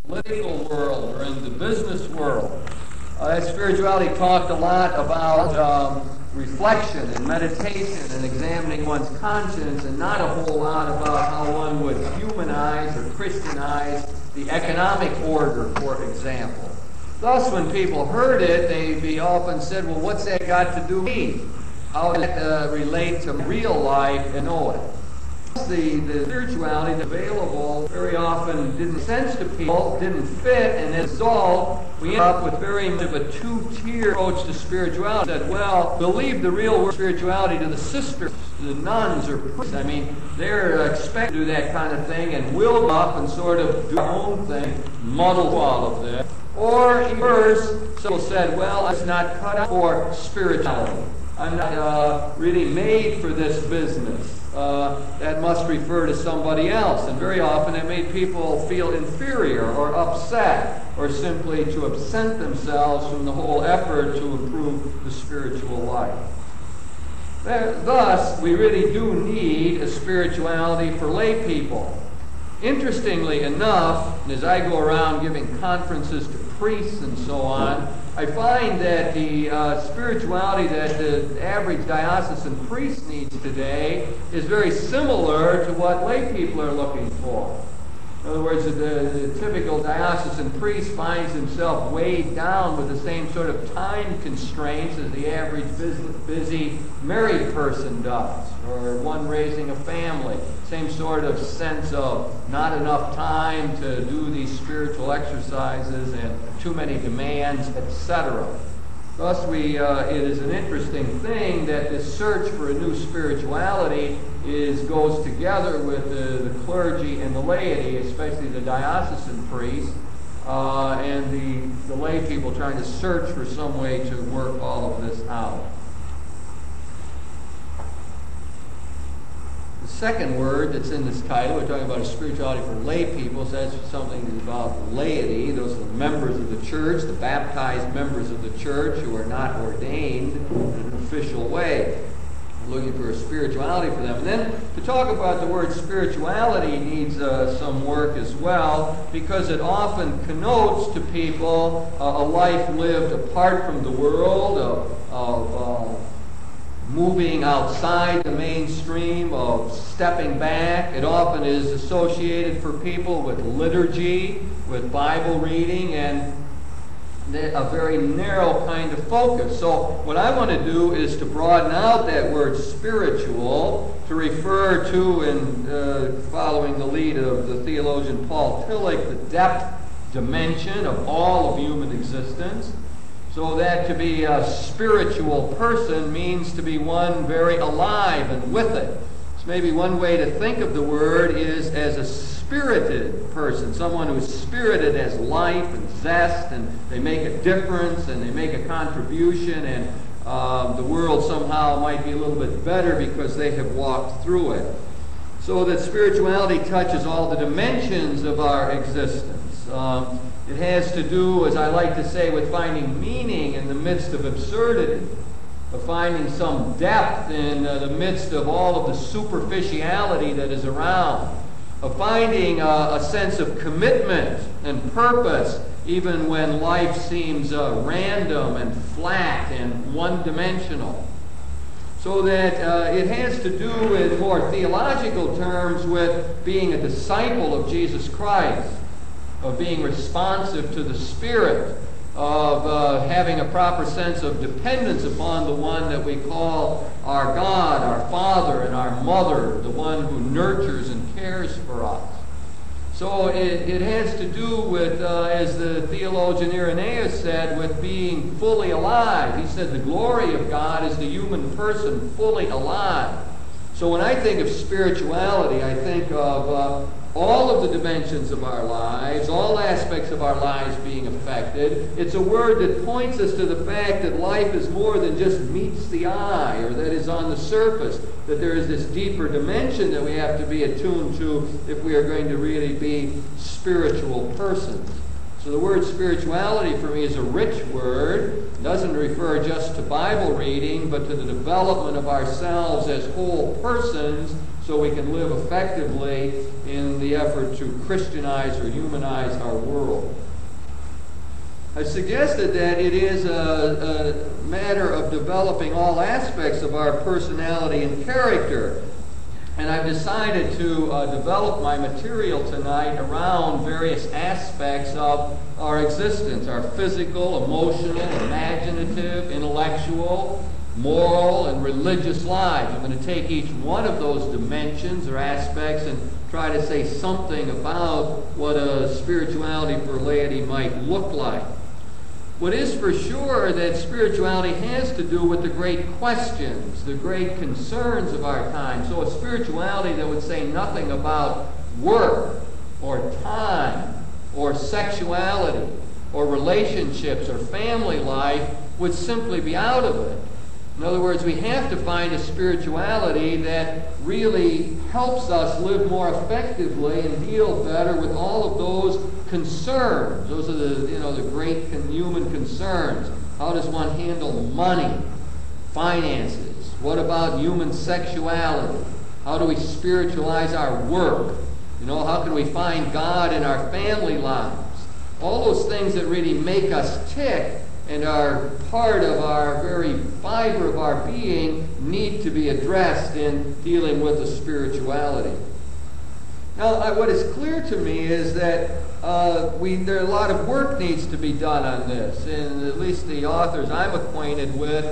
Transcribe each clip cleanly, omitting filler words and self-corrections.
political world or in the business world. Spirituality talked a lot about reflection and meditation and examining one's conscience, and not a whole lot about how one would humanize or Christianize the economic order, for example. Thus, when people heard it, they often said, well, what's that got to do with me? How does that relate to real life and know it? The spirituality that's available very often didn't make sense to people, didn't fit, and as a result, we end up with very much of a two-tier approach to spirituality. That, well, believe the real word spirituality to the sisters, the nuns or priests. I mean, they're expected to do that kind of thing and will go up and sort of do their own thing, muddle all of this. Or, in worse, some said, well, I'm not cut out for spirituality. I'm not really made for this business. That must refer to somebody else. And very often it made people feel inferior or upset, or simply to absent themselves from the whole effort to improve the spiritual life. Thus, we really do need a spirituality for lay people. Interestingly enough, as I go around giving conferences to priests and so on, I find that the spirituality that the average diocesan priest needs today is very similar to what lay people are looking for. In other words, the typical diocesan priest finds himself weighed down with the same sort of time constraints as the average busy married person does, or one raising a family. Same sort of sense of not enough time to do these spiritual exercises and too many demands, etc. Thus, it is an interesting thing that this search for a new spirituality goes together with the clergy and the laity, especially the diocesan priests, and the lay people trying to search for some way to work all of this out. The second word that's in this title, we're talking about a spirituality for lay people, so that's something about laity. Those are the members of the church, the baptized members of the church who are not ordained in an official way. We're looking for a spirituality for them. And then to talk about the word spirituality needs some work as well, because it often connotes to people a life lived apart from the world, of moving outside the mainstream, of stepping back. It often is associated for people with liturgy, with Bible reading, and a very narrow kind of focus. So what I want to do is to broaden out that word spiritual to refer to, in following the lead of the theologian Paul Tillich, the depth dimension of all of human existence. So that to be a spiritual person means to be one very alive and with it. So maybe one way to think of the word is as a spirited person, someone who's spirited as life and zest, and they make a difference and they make a contribution, and the world somehow might be a little bit better because they have walked through it. So that spirituality touches all the dimensions of our existence. It has to do, as I like to say, with finding meaning in the midst of absurdity, of finding some depth in the midst of all of the superficiality that is around, of finding a sense of commitment and purpose even when life seems random and flat and one-dimensional. So that it has to do, in more theological terms, with being a disciple of Jesus Christ, of being responsive to the Spirit, of having a proper sense of dependence upon the one that we call our God, our Father, and our Mother, the one who nurtures and cares for us. So it has to do with, as the theologian Irenaeus said, with being fully alive. He said the glory of God is the human person fully alive. So when I think of spirituality, I think of all of the dimensions of our lives, all aspects of our lives being affected. It's a word that points us to the fact that life is more than just meets the eye, or that is on the surface, that there is this deeper dimension that we have to be attuned to if we are going to really be spiritual persons. So the word spirituality for me is a rich word. It doesn't refer just to Bible reading, but to the development of ourselves as whole persons, so we can live effectively in the effort to Christianize or humanize our world. I suggested that it is a matter of developing all aspects of our personality and character. And I've decided to develop my material tonight around various aspects of our existence, our physical, emotional, imaginative, intellectual, moral, and religious lives. I'm going to take each one of those dimensions or aspects and try to say something about what a spirituality for laity might look like. What is for sure that spirituality has to do with the great questions, the great concerns of our time. So a spirituality that would say nothing about work or time or sexuality or relationships or family life would simply be out of it. In other words, we have to find a spirituality that really helps us live more effectively and deal better with all of those concerns. Those are the great human concerns. How does one handle money, finances? What about human sexuality? How do we spiritualize our work? How can we find God in our family lives? All those things that really make us tick and are part of our very fiber of our being need to be addressed in dealing with the spirituality. Now, what is clear to me is that there a lot of work needs to be done on this, and at least the authors I'm acquainted with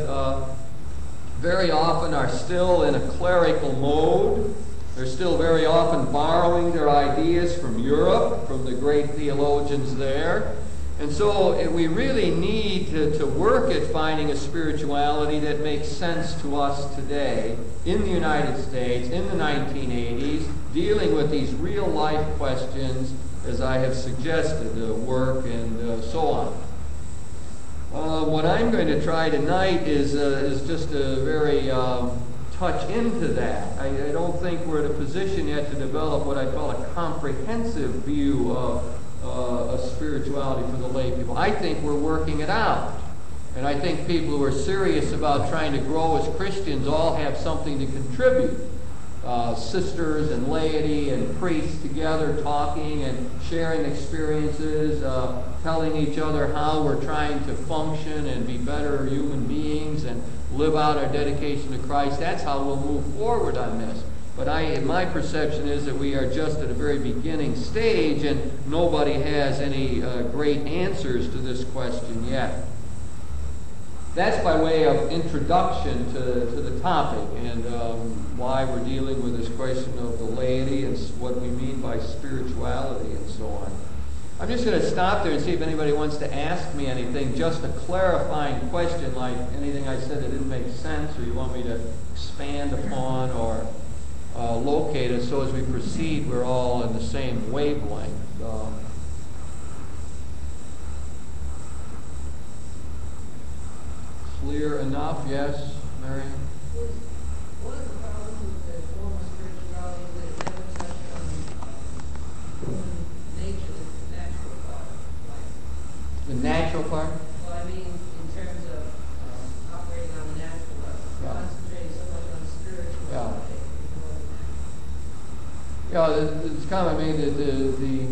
very often are still in a clerical mode. They're still very often borrowing their ideas from Europe, from the great theologians there. And so we really need to work at finding a spirituality that makes sense to us today in the United States, in the 1980s, dealing with these real-life questions, as I have suggested, work and so on. What I'm going to try tonight is just a very touch into that. I don't think we're in a position yet to develop what I call a comprehensive view of spirituality for the lay people. I think we're working it out. And I think people who are serious about trying to grow as Christians all have something to contribute. Sisters and laity and priests together talking and sharing experiences, telling each other how we're trying to function and be better human beings and live out our dedication to Christ. That's how we'll move forward on this. But my perception is that we are just at a very beginning stage and nobody has any great answers to this question yet. That's by way of introduction to the topic and why we're dealing with this question of the laity and what we mean by spirituality and so on. I'm just going to stop there and see if anybody wants to ask me anything, just a clarifying question like anything I said that didn't make sense or you want me to expand upon or locate it so as we proceed we're all in the same wavelength. Clear enough? Yes, Mary? One of the problems with the form of spirituality is that it never touched on human nature, the natural part of life. The natural part? Well, I mean, in terms of operating on the natural level, concentrating so much on spirituality. It's kind of the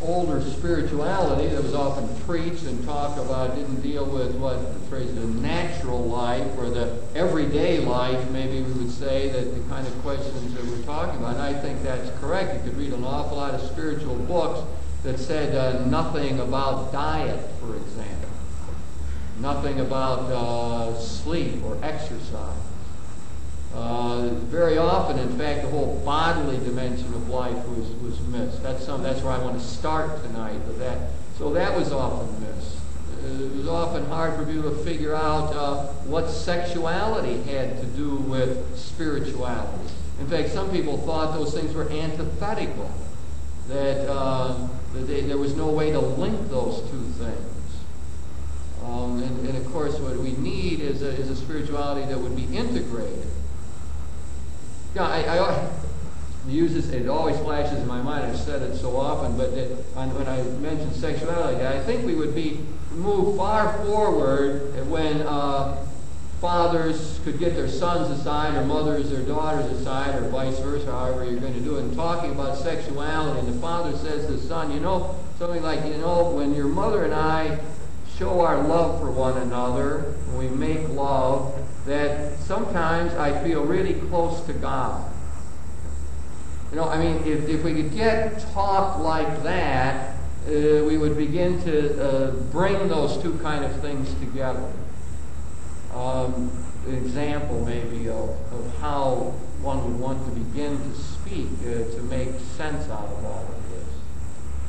older spirituality that was often preached and talked about didn't deal with what the phrase the natural life or the everyday life, maybe we would say, that the kind of questions that we're talking about. And I think that's correct. You could read an awful lot of spiritual books that said nothing about diet, for example. Nothing about sleep or exercise. Very often, in fact, the whole bodily dimension of life was missed. That's where I want to start tonight with that. So that was often missed. It was often hard for people to figure out what sexuality had to do with spirituality. In fact, some people thought those things were antithetical, that there was no way to link those two things. And of course, what we need is a spirituality that would be integrated. Yeah, I use this, it always flashes in my mind, I've said it so often, but when I mention sexuality, I think we would move far forward when fathers could get their sons aside, or mothers their daughters aside, or vice versa, however you're going to do it, and talking about sexuality, and the father says to the son, something like, when your mother and I show our love for one another, when we make love, that sometimes I feel really close to God. If we could get talk like that, we would begin to bring those two kind of things together. An example maybe of how one would want to begin to speak to make sense out of all of this.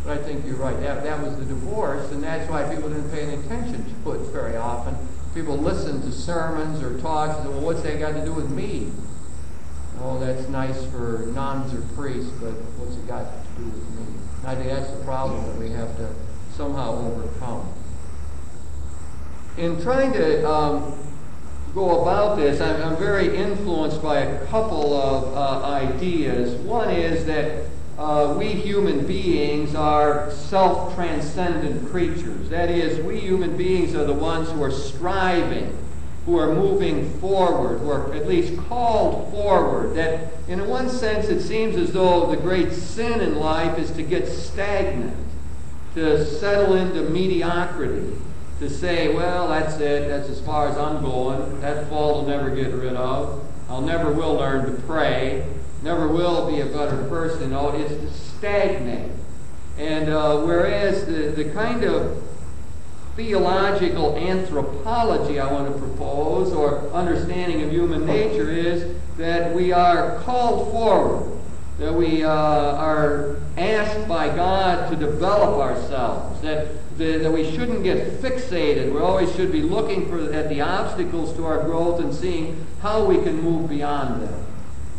But I think you're right. That was the divorce, and that's why people didn't pay any attention to it very often. People listen to sermons or talks and say, well, what's that got to do with me? Oh, that's nice for nuns or priests, but what's it got to do with me? And I think that's the problem that we have to somehow overcome. In trying to go about this, I'm very influenced by a couple of ideas. One is that we human beings are self-transcendent creatures. That is, we human beings are the ones who are striving, who are moving forward, who are at least called forward. That in one sense it seems as though the great sin in life is to get stagnant, to settle into mediocrity, to say, well, that's it, that's as far as I'm going, that fault I'll never get rid of, I'll never will learn to pray, never will be a better person. It's to stagnate. And whereas the kind of theological anthropology I want to propose, or understanding of human nature, is that we are called forward, that we are asked by God to develop ourselves, that we shouldn't get fixated. We always should be looking at the obstacles to our growth and seeing how we can move beyond them.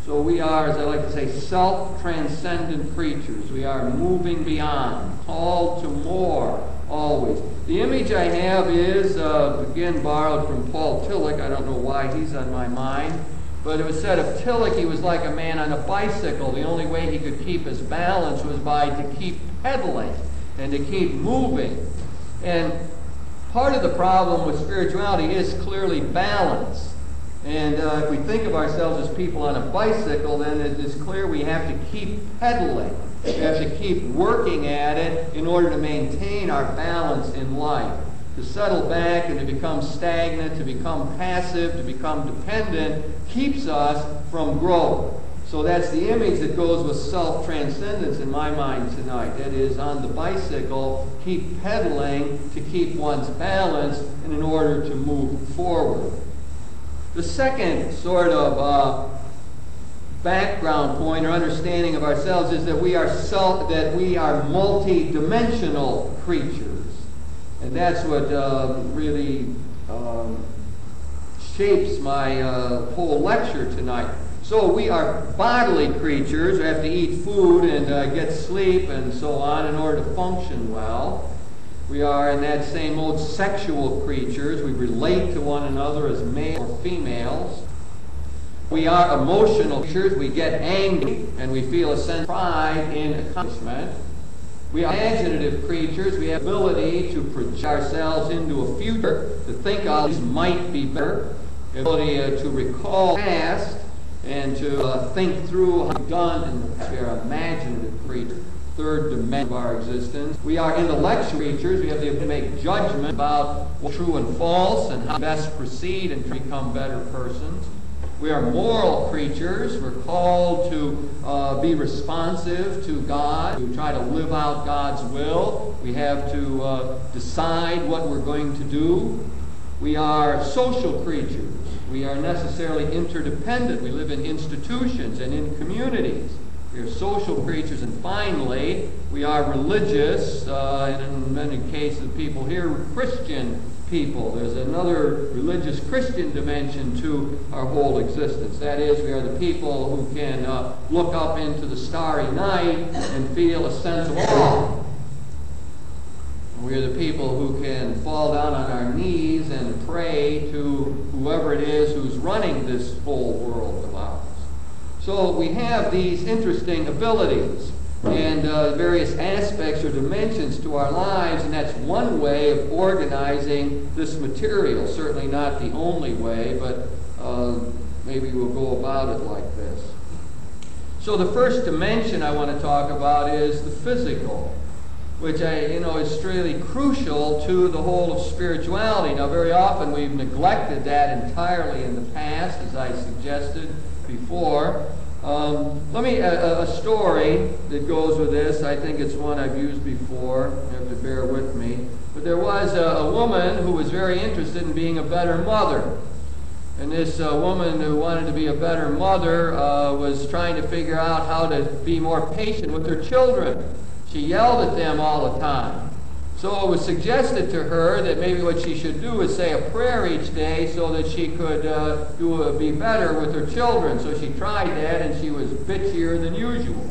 So we are, as I like to say, self-transcendent creatures. We are moving beyond, called to more, always. The image I have is, again, borrowed from Paul Tillich. I don't know why he's on my mind. But it was said of Tillich, he was like a man on a bicycle. The only way he could keep his balance was to keep pedaling and to keep moving. And part of the problem with spirituality is clearly balance. And if we think of ourselves as people on a bicycle, then it is clear we have to keep pedaling. We have to keep working at it in order to maintain our balance in life. To settle back and to become stagnant, to become passive, to become dependent, keeps us from growth. So that's the image that goes with self-transcendence in my mind tonight. That is, on the bicycle, keep pedaling to keep one's balance and in order to move forward. The second sort of background point or understanding of ourselves is that we are multi-dimensional creatures. And that's what really shapes my whole lecture tonight. So we are bodily creatures. We have to eat food and get sleep and so on in order to function well. We are, in that same mode, sexual creatures. We relate to one another as males or females. We are emotional creatures. We get angry and we feel a sense of pride in accomplishment. We are imaginative creatures. We have the ability to project ourselves into a future, to think of these might be better, the ability to recall the past, and to think through how we've done in the past. We are imaginative creatures, third dimension of our existence. We are intellectual creatures. We have the ability to make judgment about what's true and false and how to best proceed and become better persons. We are moral creatures. We're called to be responsive to God, to try to live out God's will. We have to decide what we're going to do. We are social creatures. We are necessarily interdependent. We live in institutions and in communities. We are social creatures. And finally, we are religious, and in many cases, people here, Christian people. There's another religious Christian dimension to our whole existence. That is, we are the people who can look up into the starry night and feel a sense of awe. We are the people who can fall down on our knees and pray to whoever it is who's running this whole world of ours. So we have these interesting abilities. and various aspects or dimensions to our lives, and that's one way of organizing this material. Certainly not the only way, but maybe we'll go about it like this. So the first dimension I want to talk about is the physical, which is really crucial to the whole of spirituality. Now, very often we've neglected that entirely in the past, as I suggested before. A story that goes with this. I think it's one I've used before. You have to bear with me. But there was a woman who was very interested in being a better mother. And this woman who wanted to be a better mother was trying to figure out how to be more patient with her children. She yelled at them all the time. So it was suggested to her that maybe what she should do is say a prayer each day so that she could be better with her children. So she tried that, and she was bitchier than usual.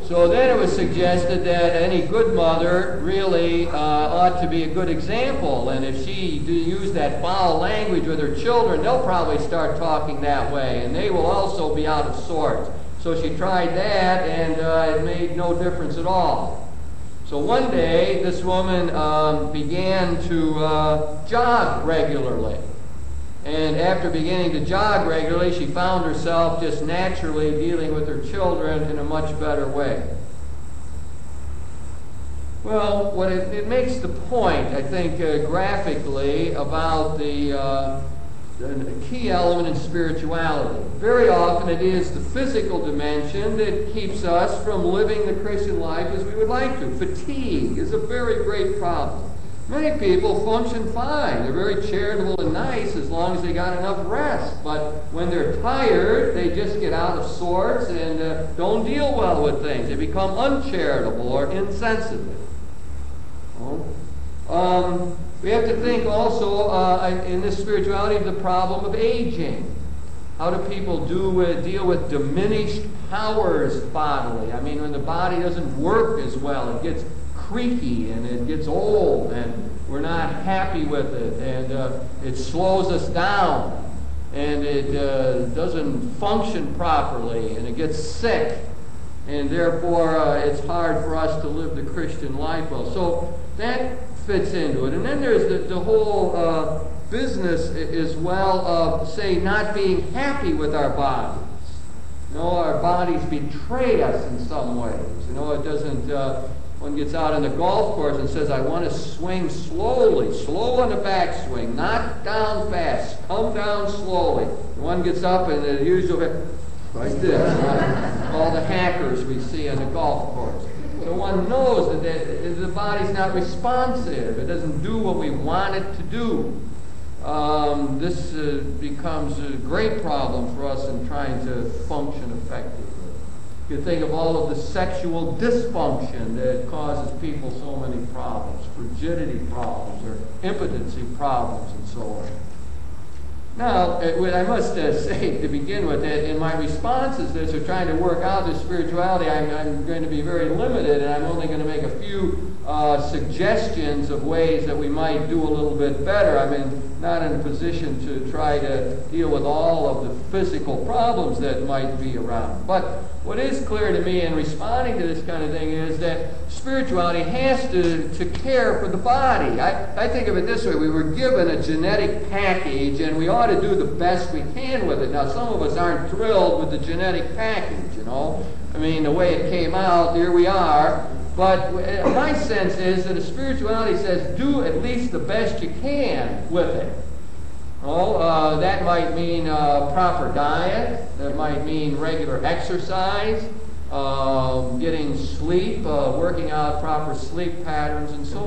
So then it was suggested that any good mother really ought to be a good example. And if she used that foul language with her children, they'll probably start talking that way, and they will also be out of sorts. So she tried that, and it made no difference at all. So one day, this woman began to jog regularly. And after beginning to jog regularly, she found herself just naturally dealing with her children in a much better way. Well, it makes the point, I think, graphically about the key element in spirituality. Very often it is the physical dimension that keeps us from living the Christian life as we would like to. Fatigue is a very great problem. Many people function fine. They're very charitable and nice as long as they got enough rest. But when they're tired, they just get out of sorts and don't deal well with things. They become uncharitable or insensitive. We have to think also in this spirituality of the problem of aging. How do people deal with diminished powers bodily? I mean, when the body doesn't work as well, it gets creaky and it gets old and we're not happy with it, and it slows us down and it doesn't function properly and it gets sick, and therefore it's hard for us to live the Christian life well. So that fits into it. And then there's the whole business as well of, say, not being happy with our bodies. Our bodies betray us in some ways. It doesn't... One gets out on the golf course and says, I want to swing slowly, slow on the backswing, not down fast, come down slowly. One gets up and the usual, like this, all the hackers we see on the golf course. So one knows that the body's not responsive. It doesn't do what we want it to do. This becomes a great problem for us in trying to function effectively. You think of all of the sexual dysfunction that causes people so many problems, frigidity problems or impotency problems and so on. Now, I must say to begin with that in my responses to this, or trying to work out this spirituality, I'm going to be very limited, and I'm only going to make a few suggestions of ways that we might do a little bit better. I'm not in a position to try to deal with all of the physical problems that might be around. But what is clear to me in responding to this kind of thing is that spirituality has to care for the body. I think of it this way. We were given a genetic package, and we ought to do the best we can with it. Now, some of us aren't thrilled with the genetic package, I mean, the way it came out, here we are. But my sense is that a spirituality says, do at least the best you can with it. That might mean proper diet. That might mean regular exercise, getting sleep, working out proper sleep patterns, and so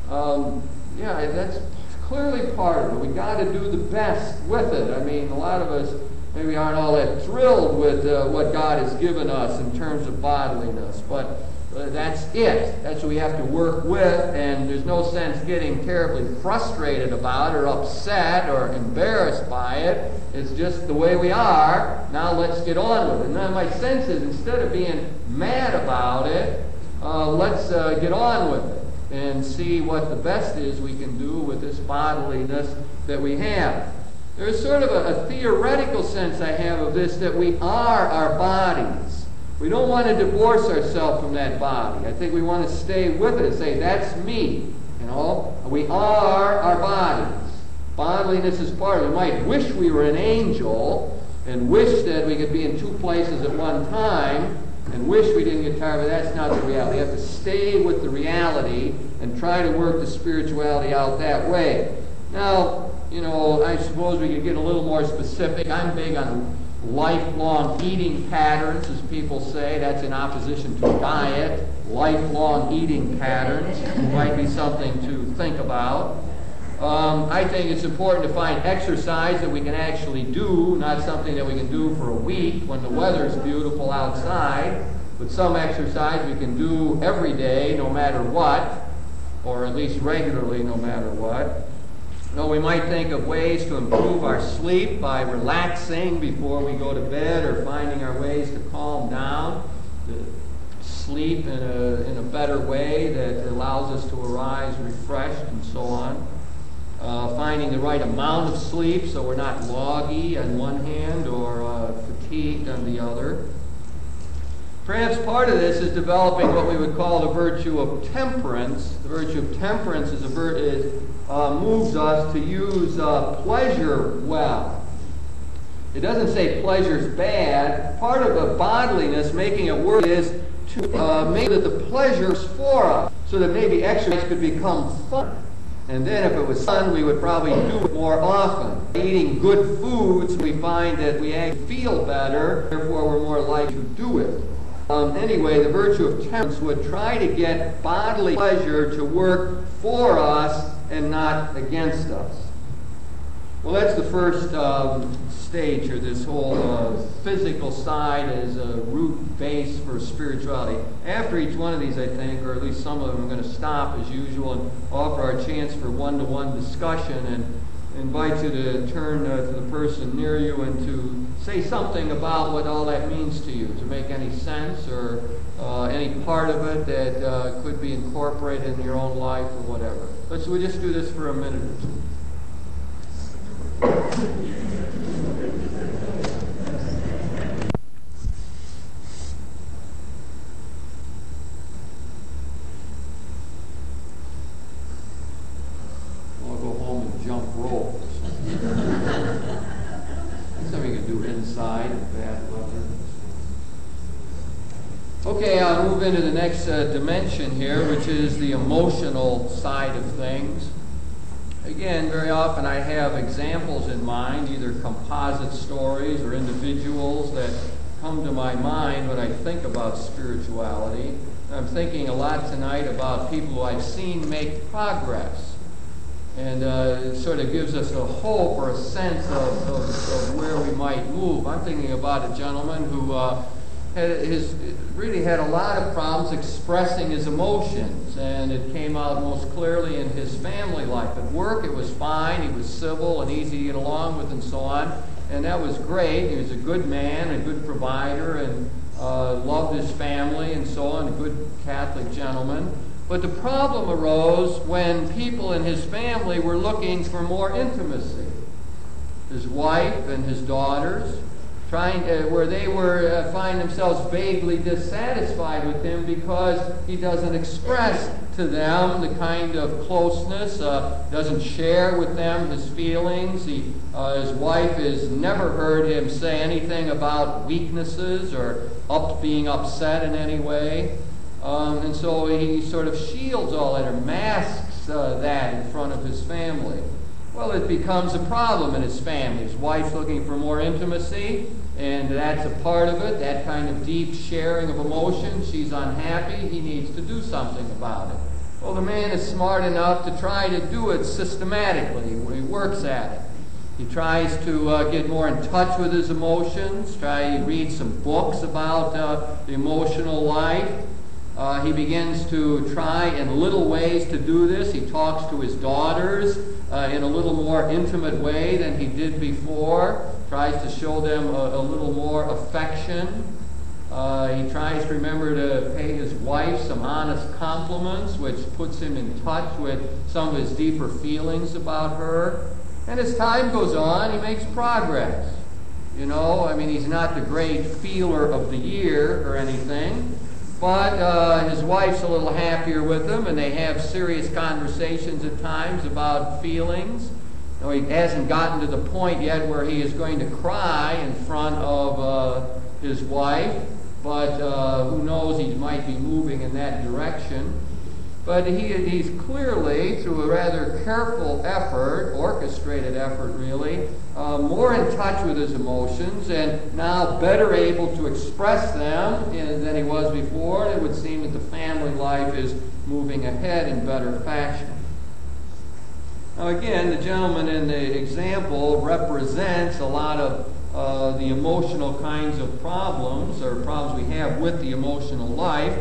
on. That's clearly part of it. We've got to do the best with it. I mean, a lot of us maybe aren't all that thrilled with what God has given us in terms of bodiliness, but that's it. That's what we have to work with, and there's no sense getting terribly frustrated about it or upset or embarrassed by it. It's just the way we are. Now let's get on with it. And then my sense is, instead of being mad about it, let's get on with it and see what the best is we can do with this bodiliness that we have. There's sort of a theoretical sense I have of this, that we are our bodies. We don't want to divorce ourselves from that body. I think we want to stay with it and say, that's me. You know, we are our bodies. Bodliness is part of it. We might wish we were an angel and wish that we could be in two places at one time and wish we didn't get tired, but that's not the reality. We have to stay with the reality and try to work the spirituality out that way. Now, you know, I suppose we could get a little more specific. I'm big on lifelong eating patterns, as people say. That's in opposition to diet. Lifelong eating patterns might be something to think about. I think it's important to find exercise that we can actually do, not something that we can do for a week when the weather's beautiful outside, but some exercise we can do every day no matter what, or at least regularly no matter what. You know, we might think of ways to improve our sleep by relaxing before we go to bed, or finding our ways to calm down, to sleep in a better way that allows us to arise refreshed and so on. Finding the right amount of sleep so we're not loggy on one hand or fatigued on the other. Perhaps part of this is developing what we would call the virtue of temperance. The virtue of temperance moves us to use pleasure well. It doesn't say pleasure's bad. Part of the bodliness, making it work, is to make that the pleasure's for us, so that maybe exercise could become fun. And then if it was fun, we would probably do it more often. Eating good foods, we find that we actually feel better, therefore we're more likely to do it. Anyway, the virtue of temperance would try to get bodily pleasure to work for us and not against us. Well, that's the first stage here, this whole physical side as a root base for spirituality. After each one of these, I think, or at least some of them, I'm going to stop as usual and offer our chance for one-to-one discussion and invite you to turn to the person near you and to say something about what all that means to you. Does it make any sense, or any part of it that could be incorporated in your own life or whatever? We'll just do this for a minute or two. I'll go home and jump rope. That's something you can do inside in bad weather. Okay, I'll move into the next dimension here, which is the emotional side of things. Again, very often I have examples in mind, either composite stories or individuals that come to my mind when I think about spirituality. I'm thinking a lot tonight about people who I've seen make progress. And it sort of gives us a hope or a sense of where we might move. I'm thinking about a gentleman who really had a lot of problems expressing his emotions, and it came out most clearly in his family life. At work, it was fine. He was civil and easy to get along with and so on, and that was great. He was a good man, a good provider, and loved his family and so on, a good Catholic gentleman. But the problem arose when people in his family were looking for more intimacy. His wife and his daughters, where they were find themselves vaguely dissatisfied with him because he doesn't express to them the kind of closeness, doesn't share with them his feelings. His wife has never heard him say anything about weaknesses or being upset in any way. And so he sort of shields all that, or masks that in front of his family. Well, it becomes a problem in his family. His wife's looking for more intimacy, and that's a part of it, that kind of deep sharing of emotions. She's unhappy. He needs to do something about it. Well, the man is smart enough to try to do it systematically. He works at it. He tries to get more in touch with his emotions, he reads some books about the emotional life. He begins to try in little ways to do this. He talks to his daughters in a little more intimate way than he did before. Tries to show them a little more affection. He tries to remember to pay his wife some honest compliments, which puts him in touch with some of his deeper feelings about her. And as time goes on, he makes progress. You know, I mean, he's not the great feeler of the year or anything, but his wife's a little happier with him, and they have serious conversations at times about feelings. No, he hasn't gotten to the point yet where he is going to cry in front of his wife, but who knows, he might be moving in that direction. But he's clearly, through a rather careful effort, orchestrated effort really, more in touch with his emotions and now better able to express them than he was before. And it would seem that the family life is moving ahead in better fashion. Now again, the gentleman in the example represents a lot of the emotional kinds of problems or problems we have with the emotional life.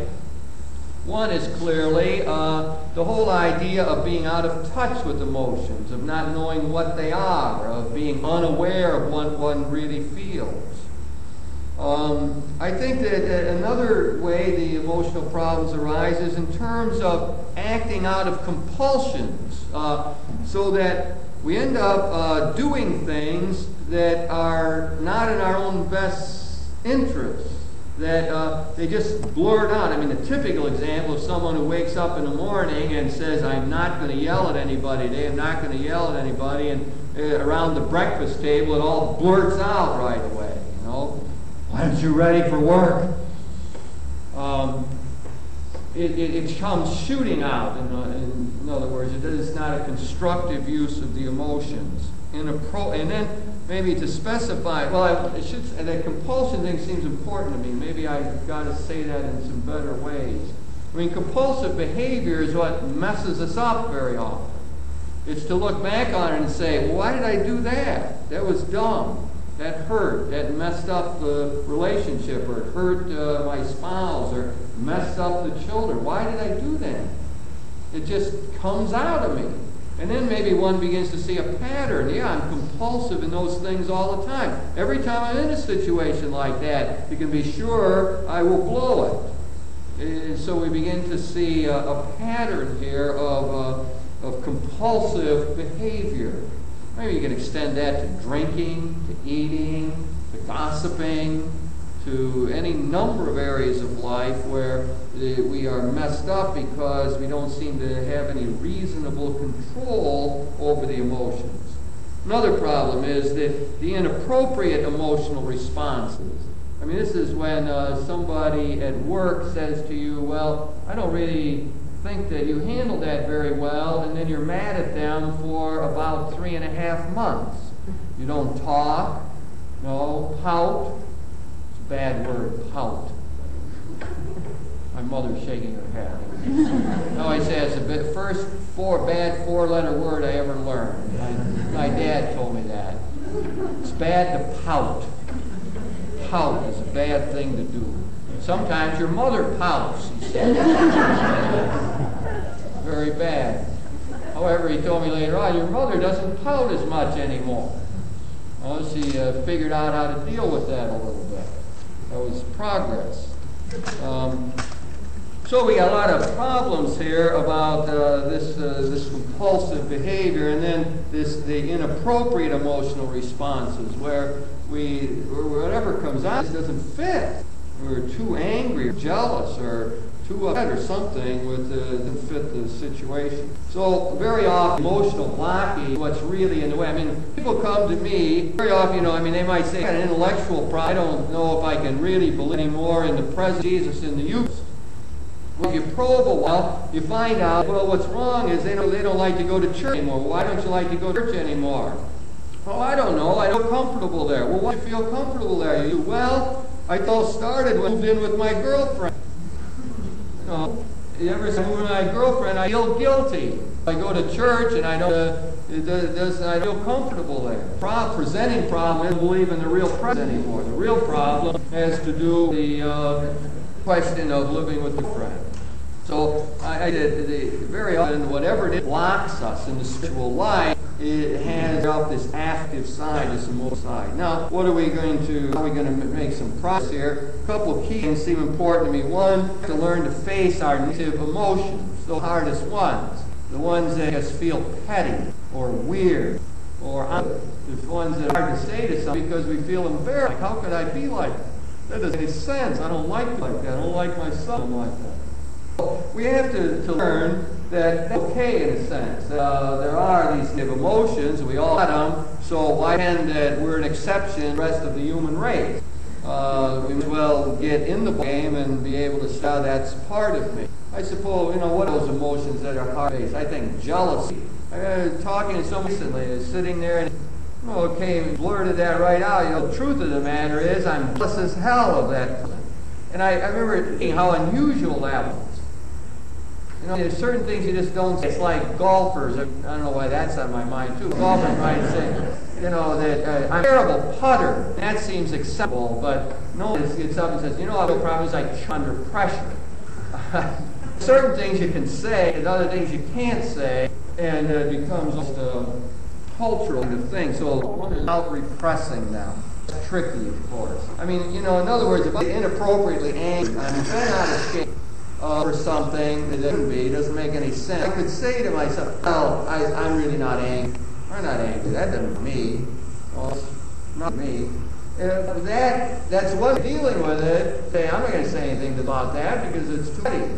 One is clearly the whole idea of being out of touch with emotions, of not knowing what they are, of being unaware of what one really feels. I think that another way the emotional problems arise is in terms of acting out of compulsions, so that we end up doing things that are not in our own best interest. That they just blurt out. I mean, the typical example of someone who wakes up in the morning and says, I'm not going to yell at anybody today, I'm not going to yell at anybody, and around the breakfast table it all blurts out right away. You know, why aren't you ready for work? It comes shooting out. In other words, it is not a constructive use of the emotions. And then maybe to specify, well, that compulsion thing seems important to me. Maybe I've got to say that in some better ways. I mean, compulsive behavior is what messes us up very often. It's to look back on it and say, well, why did I do that? That was dumb. That hurt. That messed up the relationship, or it hurt my spouse, or messed up the children. Why did I do that? It just comes out of me. And then maybe one begins to see a pattern. Yeah, I'm compulsive in those things all the time. Every time I'm in a situation like that, you can be sure I will blow it. And so we begin to see a pattern here of compulsive behavior. Maybe you can extend that to drinking, to eating, to gossiping, to any number of areas of life where we are messed up because we don't seem to have any reasonable control over the emotions. Another problem is the inappropriate emotional responses. I mean, this is when somebody at work says to you, well, I don't really think that you handled that very well, and then you're mad at them for about 3.5 months. You don't talk, no, pout. Bad word, pout. My mother's shaking her head. No, I say it's the first bad four-letter word I ever learned. My dad told me that. It's bad to pout. Pout is a bad thing to do. Sometimes your mother pouts, he said. Very bad. However, he told me later on, your mother doesn't pout as much anymore. Well, she figured out how to deal with that a little bit. That was progress. So we got a lot of problems here about this compulsive behavior, and then the inappropriate emotional responses where whatever comes out doesn't fit. We're too angry, or jealous, or too upset, or something doesn't fit the situation. So very often emotional blocking is what's really in the way. I mean, people come to me very often. They might say, I got an intellectual problem. I don't know if I can really believe anymore in the presence of Jesus in the Eucharist. Well, if you probe a while, you find out, well, what's wrong is they don't like to go to church anymore. Why don't you like to go to church anymore? Oh, I don't know. I feel comfortable there. Well, why do you feel comfortable there? Well, I all started when I moved in with my girlfriend. You ever say, moving with my girlfriend, I feel guilty. I go to church and I feel comfortable there. Presenting problem, I don't believe in the real presence anymore. The real problem has to do with the question of living with a friend. So very often, whatever it blocks us in the spiritual life, it has off this active side, this emotional side. Now, how are we going to make some progress here? A couple of key things seem important to me. One, to learn to face our negative emotions, the hardest ones, the ones that make us feel petty or weird Or there's ones that are hard to say to someone because we feel embarrassed. Like, how could I be like that? That doesn't make sense. I don't like like that. I don't like myself like that. So we have to learn that that's okay in a sense. There are these emotions. We all have them. So why pretend that we're an exception to the rest of the human race? We may well get in the game and be able to say, that's part of me. I suppose, what are those emotions that are hard to face? I think jealousy. I was talking to someone recently, sitting there and blurted that right out. The truth of the matter is I'm jealous as hell of that person. And I remember thinking how unusual that was. There's certain things you just don't say. It's like golfers. I don't know why that's on my mind too. Golfers might say, that I'm a terrible putter. That seems acceptable, but no one gets up and says, the problem is I chew under pressure. Certain things you can say, and other things you can't say, and it becomes just a cultural kind of thing. So without repressing them. It's tricky, of course. In other words, if I get inappropriately angry, I'm trying not to escape for something that shouldn't be, doesn't make any sense. I could say to myself, I'm really not angry. I'm not angry. That doesn't me. Well, it's not me. That's what I'm dealing with it. Say, I'm not going to say anything about that because it's too petty.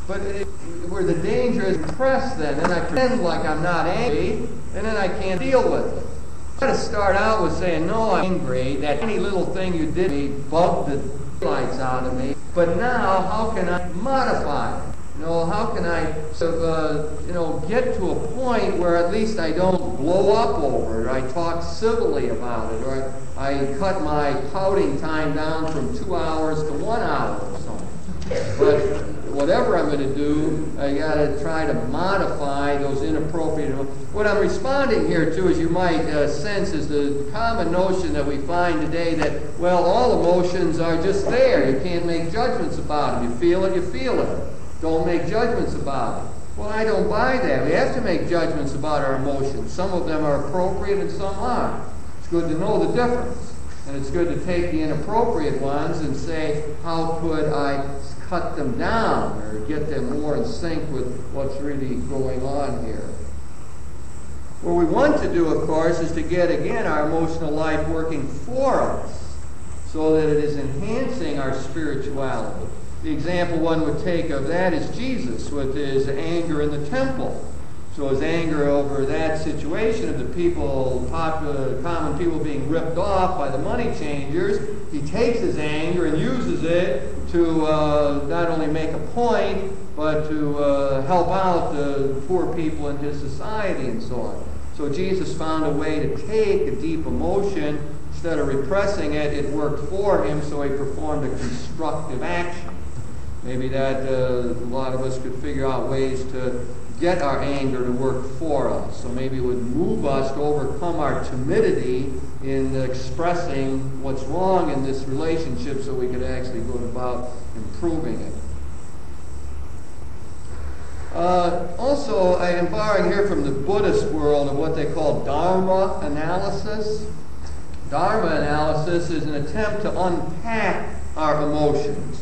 But where the danger is pressed then I pretend like I'm not angry, and then I can't deal with it. I got to start out with saying, no, I'm angry. That any little thing you did to me bugged the lights out of me. But now, how can I modify it? How can I get to a point where at least I don't blow up over it, or I talk civilly about it, or I cut my pouting time down from 2 hours to 1 hour or something. But whatever I'm going to do, I got to try to modify those inappropriate. What I'm responding here to, as you might sense, is the common notion that we find today that, all emotions are just there. You can't make judgments about them. You feel it, you feel it. Don't make judgments about it. Well, I don't buy that. We have to make judgments about our emotions. Some of them are appropriate and some aren't. It's good to know the difference. And it's good to take the inappropriate ones and say, how could I cut them down or get them more in sync with what's really going on here? What we want to do, of course, is to get, again, our emotional life working for us so that it is enhancing our spirituality. The example one would take of that is Jesus with his anger in the temple. So his anger over that situation of the people, common people being ripped off by the money changers, he takes his anger and uses it to not only make a point, but to help out the poor people in his society and so on. So Jesus found a way to take a deep emotion. Instead of repressing it, it worked for him, so he performed a constructive action. Maybe that a lot of us could figure out ways to get our anger to work for us. So maybe it would move us to overcome our timidity in expressing what's wrong in this relationship so we could actually go about improving it. Also, I am borrowing here from the Buddhist world of what they call Dharma analysis. Dharma analysis is an attempt to unpack our emotions.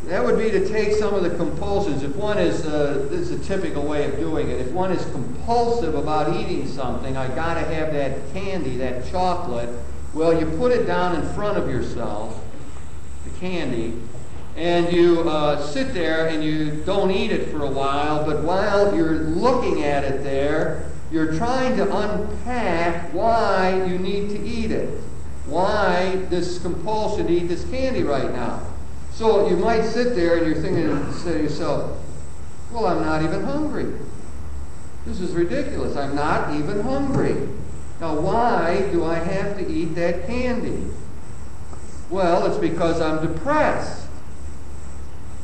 That would be to take some of the compulsions. If one is, this is a typical way of doing it, if one is compulsive about eating something, I got to have that candy, that chocolate, well, you put it down in front of yourself, the candy, and you sit there and you don't eat it for a while, but while you're looking at it there, you're trying to unpack why you need to eat it. Why this compulsion to eat this candy right now. So you might sit there and you're thinking to yourself, well, I'm not even hungry. This is ridiculous. I'm not even hungry. Now, why do I have to eat that candy? Well, it's because I'm depressed.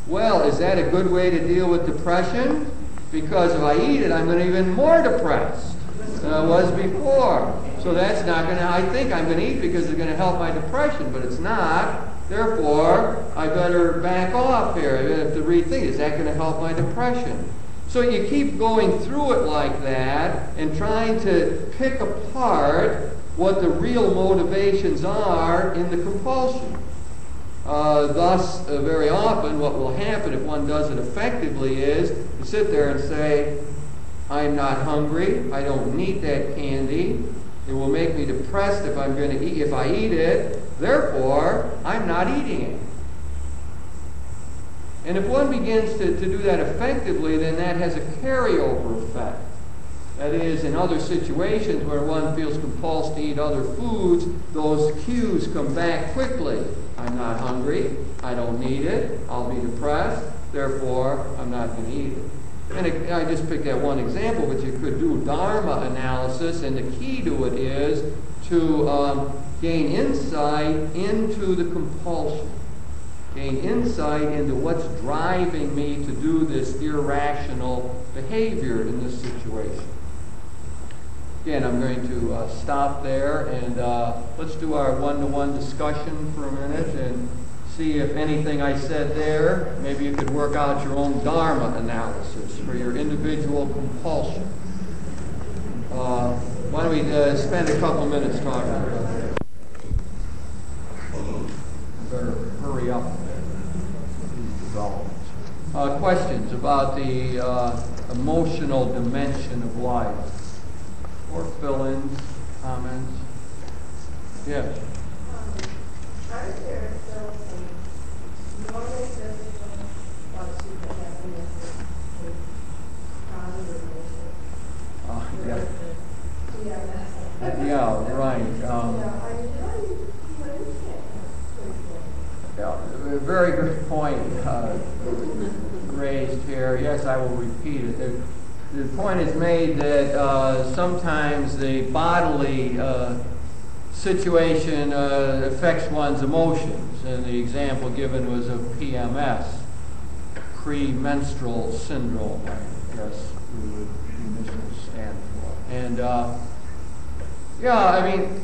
Well, is that a good way to deal with depression? Because if I eat it, I'm going to be even more depressed than I was before. So that's not going to, I think I'm going to eat because it's going to help my depression, but it's not. Therefore, I better back off here. I have to rethink, is that going to help my depression? So you keep going through it like that and trying to pick apart what the real motivations are in the compulsion. Thus, very often what will happen if one does it effectively is to sit there and say, I'm not hungry. I don't need that candy. It will make me depressed if I'm going to eat. If I eat it, therefore, I'm not eating it. And if one begins to do that effectively, then that has a carryover effect. That is, in other situations where one feels compelled to eat other foods, those cues come back quickly. I'm not hungry. I don't need it. I'll be depressed. Therefore, I'm not going to eat it. And I just picked that one example, but you could do Dharma analysis, and the key to it is to gain insight into the compulsion. Gain insight into what's driving me to do this irrational behavior in this situation. Again, I'm going to stop there, and let's do our one-to-one discussion for a minute and see if anything I said there, maybe you could work out your own Dharma analysis for your individual compulsion. Why don't we spend a couple minutes talking about that? Better hurry up these developments. Questions about the emotional dimension of life? Or fill-ins, comments? Yes? Are there still some normal physical functions that happiness is positive emotions? Yeah. TMS. Yeah, right. Yeah, very good point raised here. Yes, I will repeat it. The point is made that sometimes the bodily situation affects one's emotions, and the example given was of PMS, premenstrual syndrome, I guess we would initially stand for. And yeah, I mean,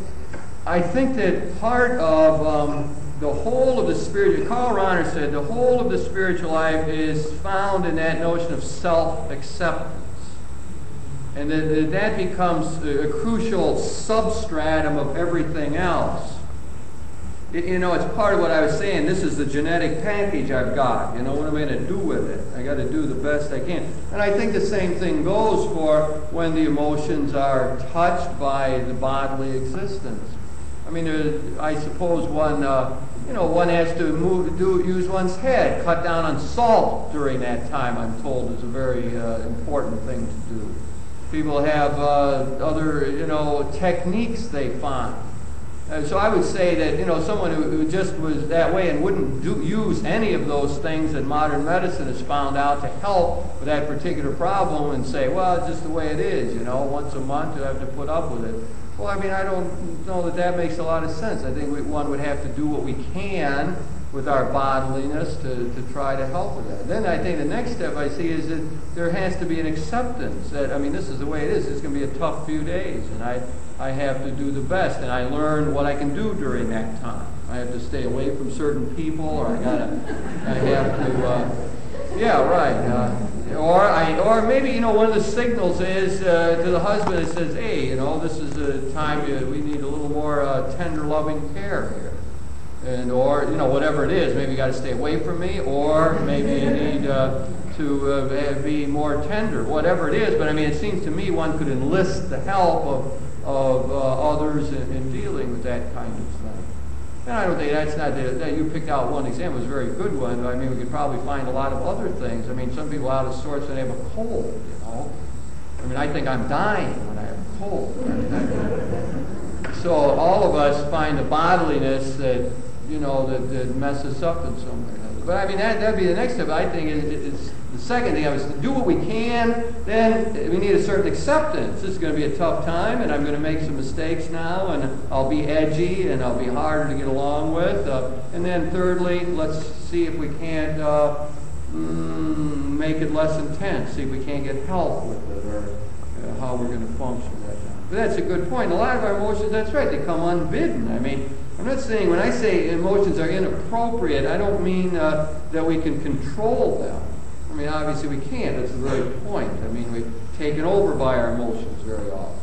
I think that part of the whole of the spiritual, Karl Rahner said, the whole of the spiritual life is found in that notion of self-acceptance. And that becomes a crucial substratum of everything else. You know, it's part of what I was saying. This is the genetic package I've got. You know, what am I going to do with it? I got to do the best I can. And I think the same thing goes for when the emotions are touched by the bodily existence. I mean, I suppose one has to use one's head, cut down on salt during that time. I'm told is a very important thing to do. People have other, techniques they find. So I would say that, someone who just was that way and wouldn't use any of those things that modern medicine has found out to help with that particular problem and say, well, it's just the way it is, once a month you have to put up with it. Well, I mean, I don't know that makes a lot of sense. I think one would have to do what we can with our bodiliness to try to help with that. Then I think the next step I see is that there has to be an acceptance that, I mean, this is the way it is. It's going to be a tough few days, and I have to do the best, and I learn what I can do during that time. I have to stay away from certain people, or I have to, yeah, right. Or maybe, one of the signals is to the husband, it says, hey, this is a time we need a little more tender, loving care here. And or whatever it is, maybe you got to stay away from me, or maybe you need to be more tender, whatever it is. But I mean, it seems to me one could enlist the help of others in dealing with that kind of thing. And I don't think that's not that you picked out one example. It was a very good one. I mean, we could probably find a lot of other things. I mean, some people out of sorts when they have a cold. I mean, I think I'm dying when I have a cold. So all of us find a bodiliness that that messes up in some way. But I mean, that'd be the next step. I think it's the second thing. I was to do what we can. Then we need a certain acceptance. This is going to be a tough time, and I'm going to make some mistakes now, and I'll be edgy, and I'll be harder to get along with. And then thirdly, let's see if we can't make it less intense. See if we can't get help with it, or how we're going to function that time. But that's a good point. A lot of our emotions, that's right, they come unbidden. I mean, I'm not saying, when I say emotions are inappropriate, I don't mean that we can control them. I mean, obviously we can't. That's the very point. I mean, we're taken over by our emotions very often.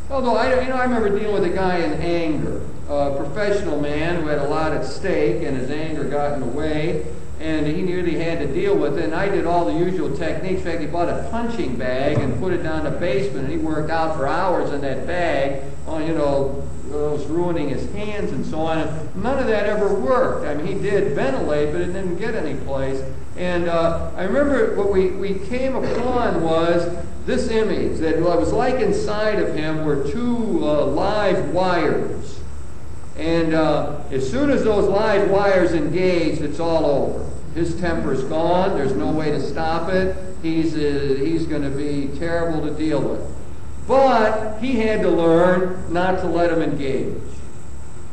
Although, I remember dealing with a guy in anger, a professional man who had a lot at stake, and his anger got in the way. and he nearly had to deal with it. And I did all the usual techniques. In fact, he bought a punching bag and put it down the basement, and he worked out for hours in that bag. It was ruining his hands and so on. And none of that ever worked. I mean, he did ventilate, but it didn't get any place. And I remember what we came upon was this image that was like inside of him were two live wires. And as soon as those live wires engaged, it's all over. His temper's gone. There's no way to stop it. He's going to be terrible to deal with. But he had to learn not to let him engage.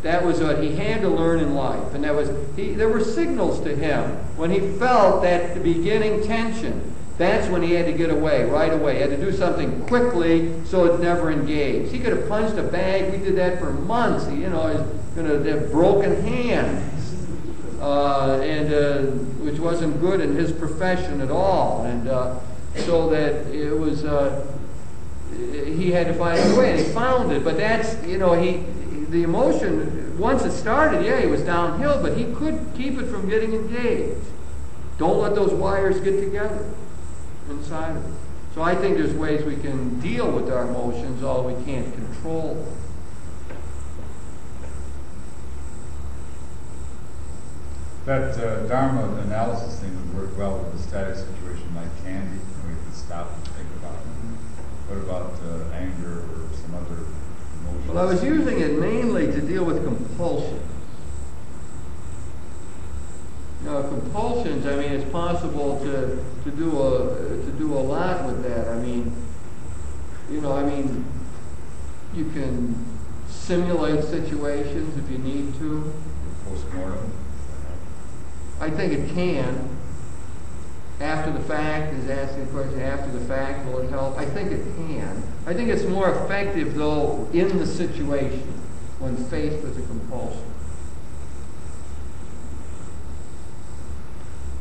That was what he had to learn in life. And there were signals to him when he felt that beginning tension. That's when he had to get away, right away. He had to do something quickly so it never engaged. He could have punched a bag. We did that for months. He's going to have broken hands, which wasn't good in his profession at all. And so that it was, he had to find a way, and he found it. But that's, the emotion, once it started, he was downhill, but he could keep it from getting engaged. Don't let those wires get together inside of it. So I think there's ways we can deal with our emotions, although we can't control them. That Dharma analysis thing would work well with a static situation like candy, and we could stop and think about it. What about anger or some other emotions? Well, I was using it mainly to deal with compulsions. Compulsions, I mean, it's possible to do a lot with that. I mean, you can simulate situations if you need to. Postmortem? I think it can. After the fact, is asking the question, after the fact, will it help? I think it can. I think it's more effective, though, in the situation when faced with a compulsion.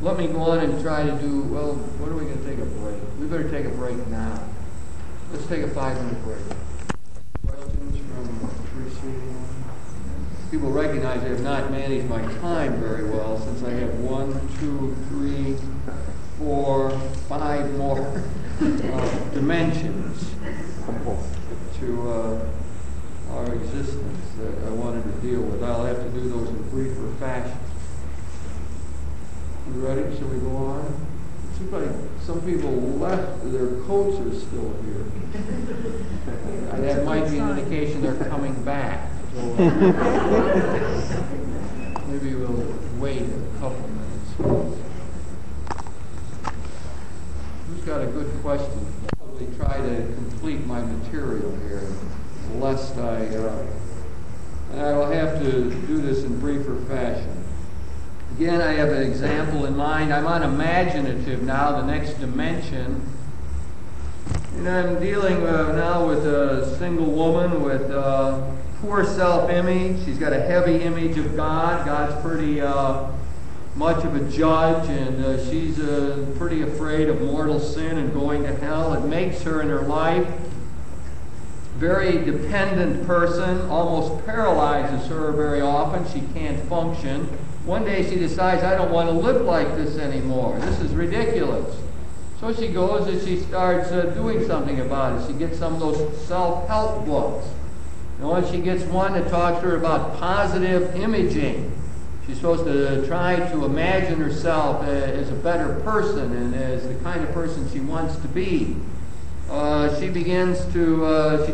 Let me go on and try to do, what are we going to take a break? We better take a break now. Let's take a 5-minute break. Questions from preceding? People recognize I have not managed my time very well since I have 1, 2, 3, 4, 5 more dimensions to our existence that I wanted to deal with. I'll have to do those in briefer fashion. You ready? Shall we go on? It seems like some people left. Their coats are still here. That might be an indication they're coming back. So, maybe we'll wait a couple minutes. Who's got a good question? I'll probably try to complete my material here, lest I will have to do this in briefer fashion. Again, I have an example in mind. I'm on imaginative now, the next dimension. And I'm dealing now with a single woman with poor self-image. She's got a heavy image of God. God's pretty much of a judge, and she's pretty afraid of mortal sin and going to hell. It makes her in her life very dependent person, almost paralyzes her very often. She can't function. One day she decides, I don't want to live like this anymore. This is ridiculous. So she goes and she starts doing something about it. She gets some of those self-help books. And once she gets one that talks to her about positive imaging, she's supposed to try to imagine herself as a better person and as the kind of person she wants to be. She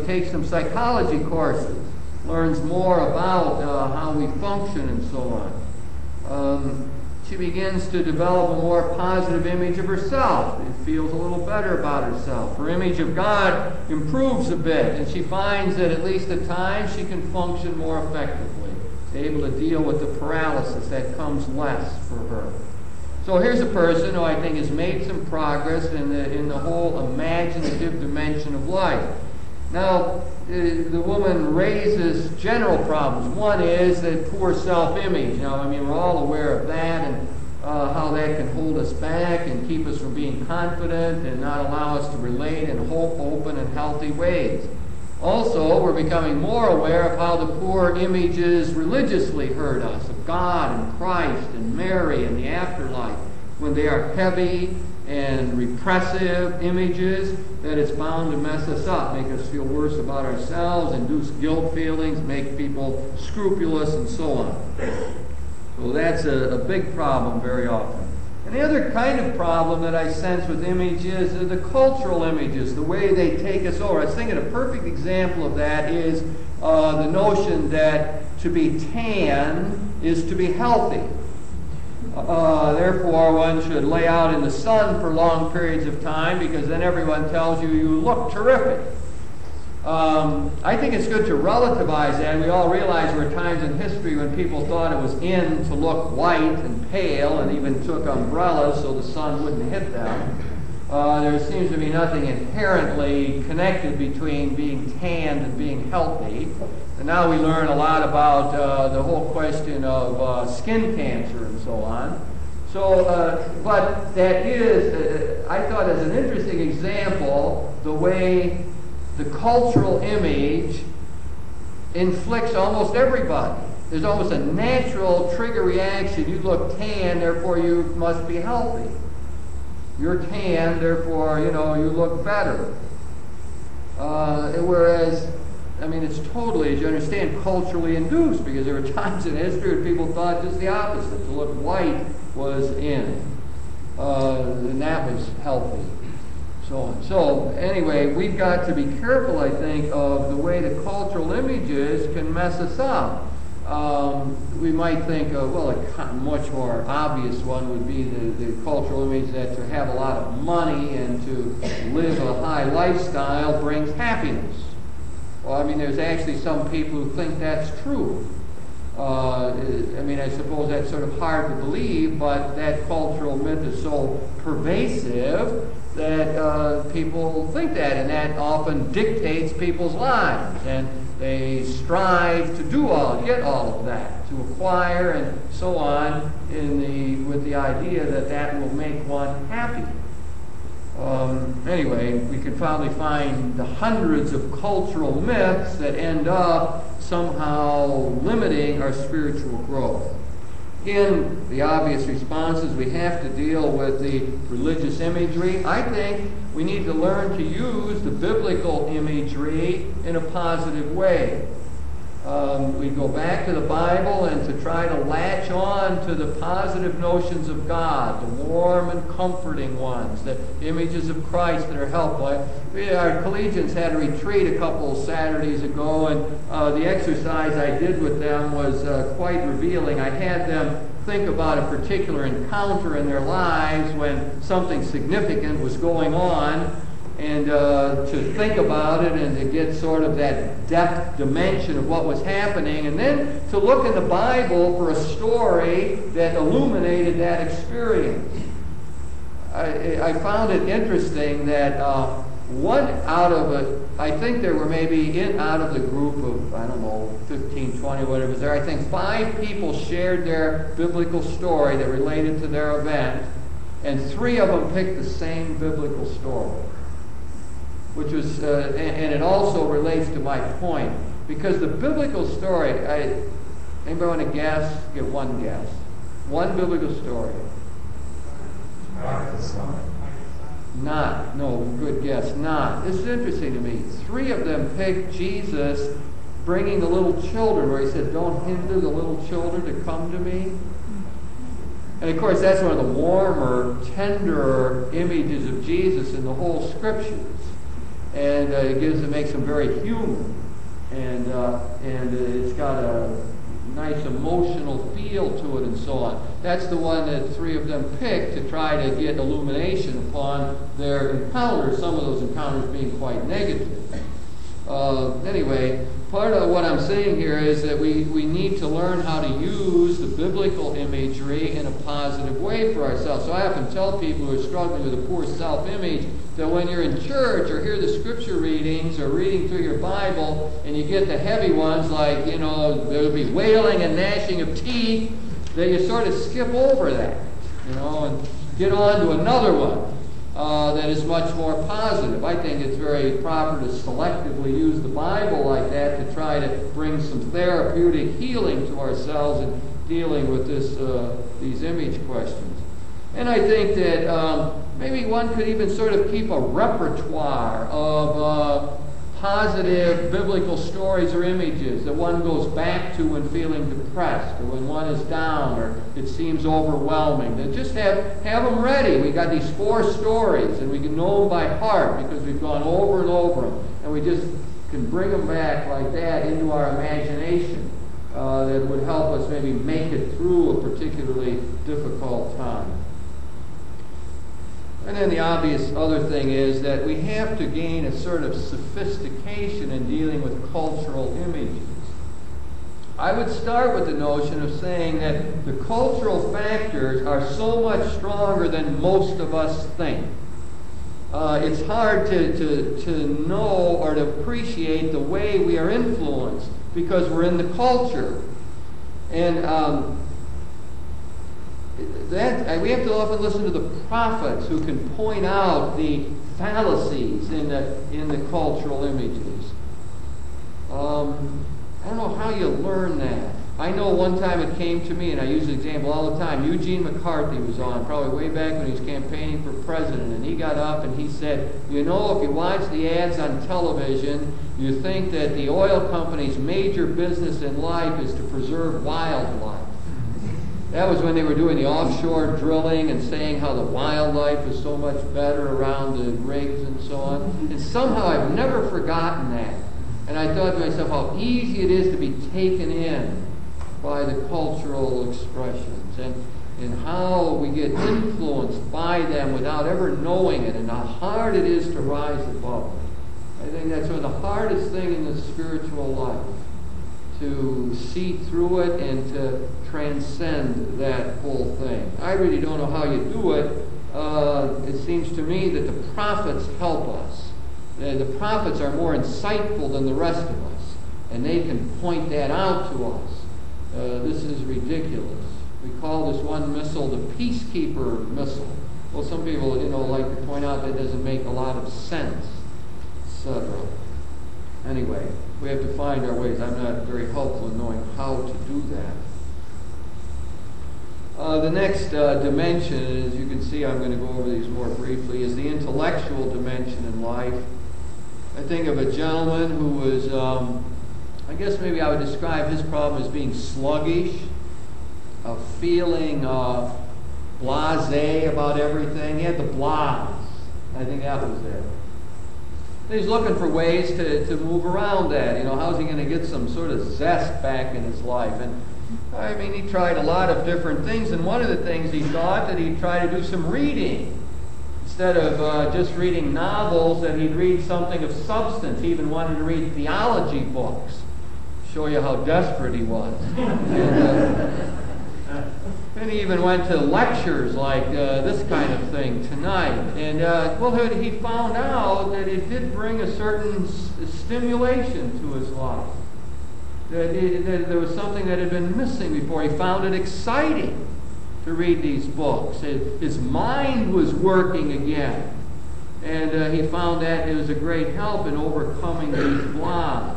takes some psychology courses, learns more about how we function and so on. She begins to develop a more positive image of herself. She feels a little better about herself. Her image of God improves a bit, and she finds that at least at times she can function more effectively, able to deal with the paralysis that comes less for her. So here's a person who I think has made some progress in the whole imaginative dimension of life. Now, the woman raises general problems. One is that poor self-image. Now, I mean, we're all aware of that and how that can hold us back and keep us from being confident and not allow us to relate in open and healthy ways. Also, we're becoming more aware of how the poor images religiously hurt us of God and Christ and Mary and the afterlife. When they are heavy and repressive images, that it's bound to mess us up, make us feel worse about ourselves, induce guilt feelings, make people scrupulous, and so on. So that's a big problem very often. And the other kind of problem that I sense with images are the cultural images, the way they take us over. I was thinking a perfect example of that is the notion that to be tan is to be healthy. Therefore, one should lay out in the sun for long periods of time because then everyone tells you you look terrific. I think it's good to relativize that. We all realize there were times in history when people thought it was in to look white and pale and even took umbrellas so the sun wouldn't hit them. There seems to be nothing inherently connected between being tanned and being healthy. And now we learn a lot about the whole question of skin cancer and so on. So, but that is, I thought as an interesting example, the way the cultural image inflicts almost everybody. There's almost a natural trigger reaction. You look tan, therefore you must be healthy. You're tan, therefore, you look better. Whereas, I mean, it's totally, as you understand, culturally induced, because there were times in history when people thought just the opposite. To look white was in. And that was healthy. So on. So anyway, we've got to be careful, I think, of the way the cultural images can mess us up. We might think, well, a much more obvious one would be the cultural image that to have a lot of money and to live a high lifestyle brings happiness. Well, I mean, there's actually some people who think that's true. I mean, I suppose that's sort of hard to believe, but that cultural myth is so pervasive that people think that, and that often dictates people's lives, and they strive to get all of that, to acquire and so on, with the idea that that will make one happy. Anyway, we could probably find the hundreds of cultural myths that end up somehow limiting our spiritual growth. Again, the obvious response is we have to deal with the religious imagery. I think we need to learn to use the biblical imagery in a positive way. We go back to the Bible and to try to latch on to the positive notions of God, the warm and comforting ones, the images of Christ that are helpful. Our collegians had a retreat a couple of Saturdays ago, and the exercise I did with them was quite revealing. I had them think about a particular encounter in their lives when something significant was going on, and to think about it and to get sort of that depth dimension of what was happening, and then to look in the Bible for a story that illuminated that experience. I found it interesting that I think there were maybe out of the group of, 15, 20, whatever was there, I think 5 people shared their biblical story that related to their event, and 3 of them picked the same biblical story. Which was, and it also relates to my point, because the biblical story, anybody want to guess? Get one guess. One biblical story. Good guess, not. This is interesting to me. 3 of them picked Jesus bringing the little children, where he said, "Don't hinder the little children to come to me." And of course, that's one of the warmer, tenderer images of Jesus in the whole Scriptures. And it makes him very human, and it's got a nice emotional feel to it, and so on. That's the one that 3 of them picked to try to get illumination upon their encounters. Some of those encounters being quite negative. Anyway, part of what I'm saying here is that we need to learn how to use the biblical imagery in a positive way for ourselves. So I often tell people who are struggling with a poor self-image that when you're in church or hear the scripture readings or reading through your Bible and you get the heavy ones like, there'll be wailing and gnashing of teeth, that you sort of skip over that, and get on to another one. that is much more positive. I think it's very proper to selectively use the Bible like that to try to bring some therapeutic healing to ourselves in dealing with these image questions. And I think that maybe one could even sort of keep a repertoire of positive biblical stories or images that one goes back to when feeling depressed or when one is down or it seems overwhelming. That just have them ready. We got these 4 stories and we can know them by heart because we've gone over and over them, and we just can bring them back like that into our imagination. That would help us maybe make it through a particularly difficult time. And then the obvious other thing is that we have to gain a sort of sophistication in dealing with cultural images. I would start with the notion of saying that the cultural factors are so much stronger than most of us think. It's hard to know or to appreciate the way we are influenced because we're in the culture. And we have to often listen to the prophets who can point out the fallacies in the cultural images. I don't know how you learn that. I know one time it came to me, and I use the example all the time. Eugene McCarthy was on, probably way back when he was campaigning for president, and he got up and he said, you know, if you watch the ads on television, you think that the oil company's major business in life is to preserve wildlife. That was when they were doing the offshore drilling and saying how the wildlife is so much better around the rigs and so on. And somehow I've never forgotten that. And I thought to myself how easy it is to be taken in by the cultural expressions and how we get influenced by them without ever knowing it, and how hard it is to rise above it. I think that's one of the hardest thing in the spiritual life, to see through it and to transcend that whole thing. I really don't know how you do it. It seems to me that the prophets help us. The prophets are more insightful than the rest of us, and they can point that out to us. This is ridiculous. We call this one missile the peacekeeper missile. Well, some people, like to point out that doesn't make a lot of sense, etc. Anyway, we have to find our ways. I'm not very helpful in knowing how to do that. The next dimension, as you can see, I'm going to go over these more briefly, is the intellectual dimension in life. I think of a gentleman who was, I guess maybe I would describe his problem as being sluggish, of feeling blasé about everything. He had the blahs. I think that was it. He's looking for ways to move around that. How's he going to get some sort of zest back in his life? And I mean, he tried a lot of different things, and one of the things he thought that he'd try to do some reading. Instead of just reading novels, that he'd read something of substance. He even wanted to read theology books. Show you how desperate he was. And he even went to lectures like this kind of thing tonight. And he found out that it did bring a certain stimulation to his life. That there was something that had been missing before. He found it exciting to read these books. His mind was working again. And he found that it was a great help in overcoming these blahs.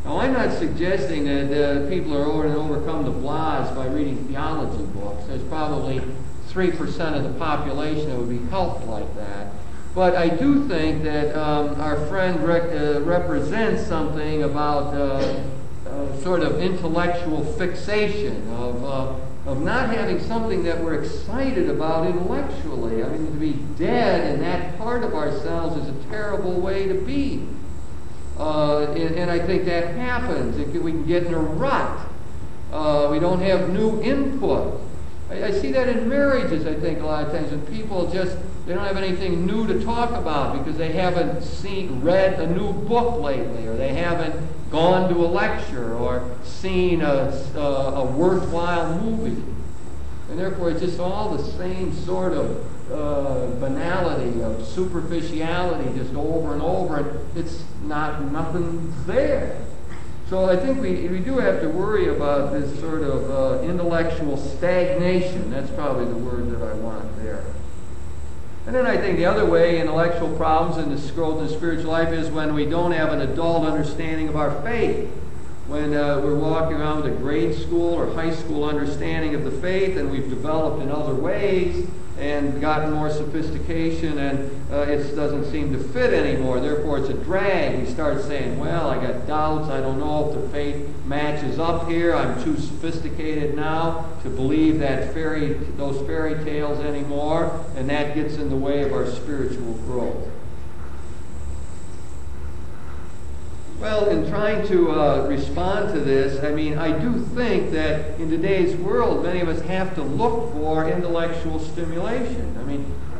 Now, I'm not suggesting that people are going to overcome the blahs by reading theology books. There's probably 3% of the population that would be helped like that. But I do think that our friend represents something about sort of intellectual fixation, of not having something that we're excited about intellectually. I mean, to be dead in that part of ourselves is a terrible way to be. And I think that happens. We can get in a rut. We don't have new input. I see that in marriages, I think, a lot of times, when people they don't have anything new to talk about because they haven't read a new book lately, or they haven't gone to a lecture or seen a worthwhile movie. And therefore, it's just all the same sort of banality, of superficiality, just over and over, and it's nothing there. So I think we do have to worry about this sort of intellectual stagnation. That's probably the word that I want there. And then I think the other way intellectual problems in this growth in spiritual life is when we don't have an adult understanding of our faith. When we're walking around with a grade school or high school understanding of the faith, and we've developed in other ways and gotten more sophistication, and it doesn't seem to fit anymore. Therefore, it's a drag. We start saying, well, I got doubts. I don't know if the faith matches up here. I'm too sophisticated now to believe those fairy tales anymore, and that gets in the way of our spiritual growth. Well, in trying to respond to this, I do think that in today's world, many of us have to look for intellectual stimulation.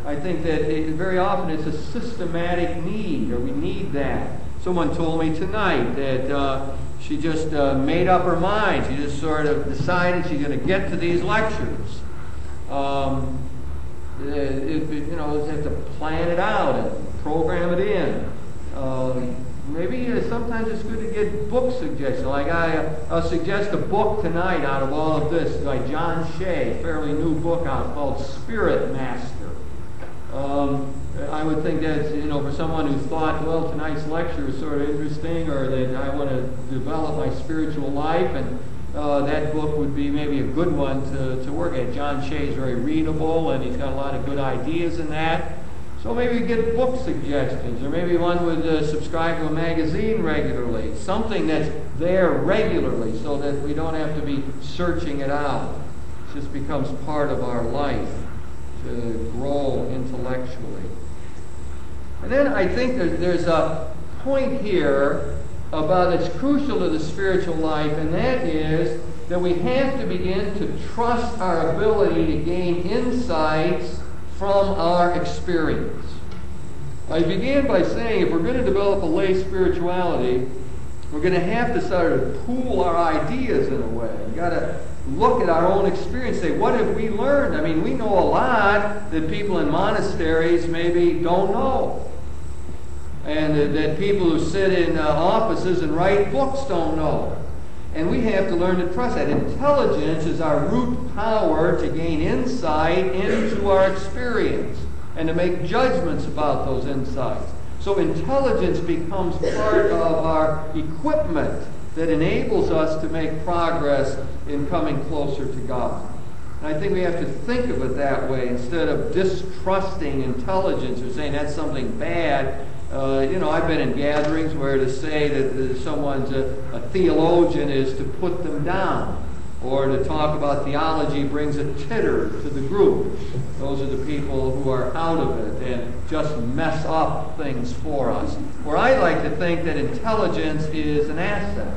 I think that very often it's a systematic need, or we need that. Someone told me tonight that she just made up her mind. She just sort of decided she's going to get to these lectures. You have to plan it out and program it in. Maybe sometimes it's good to get book suggestions. Like I'll suggest a book tonight out of all of this by John Shea, a fairly new book out called Spirit Master. I would think that, for someone who thought, well, tonight's lecture is sort of interesting, or that I want to develop my spiritual life, and that book would be maybe a good one to work at. John Shea is very readable, and he's got a lot of good ideas in that. So maybe you get book suggestions, or maybe one would subscribe to a magazine regularly, something that's there regularly so that we don't have to be searching it out. It just becomes part of our life to grow intellectually. And then I think there's a point here that's crucial to the spiritual life, and that is that we have to begin to trust our ability to gain insights from our experience. I began by saying if we're going to develop a lay spirituality, we're going to have to sort of pool our ideas in a way. We've got to look at our own experience, say, what have we learned? We know a lot that people in monasteries maybe don't know. And that people who sit in offices and write books don't know. And we have to learn to trust that. Intelligence is our root power to gain insight into our experience and to make judgments about those insights. So intelligence becomes part of our equipment that enables us to make progress in coming closer to God. And I think we have to think of it that way instead of distrusting intelligence or saying that's something bad. I've been in gatherings where to say that someone's a theologian is to put them down, or to talk about theology brings a titter to the group. Those are the people who are out of it and just mess up things for us. Where I like to think that intelligence is an asset,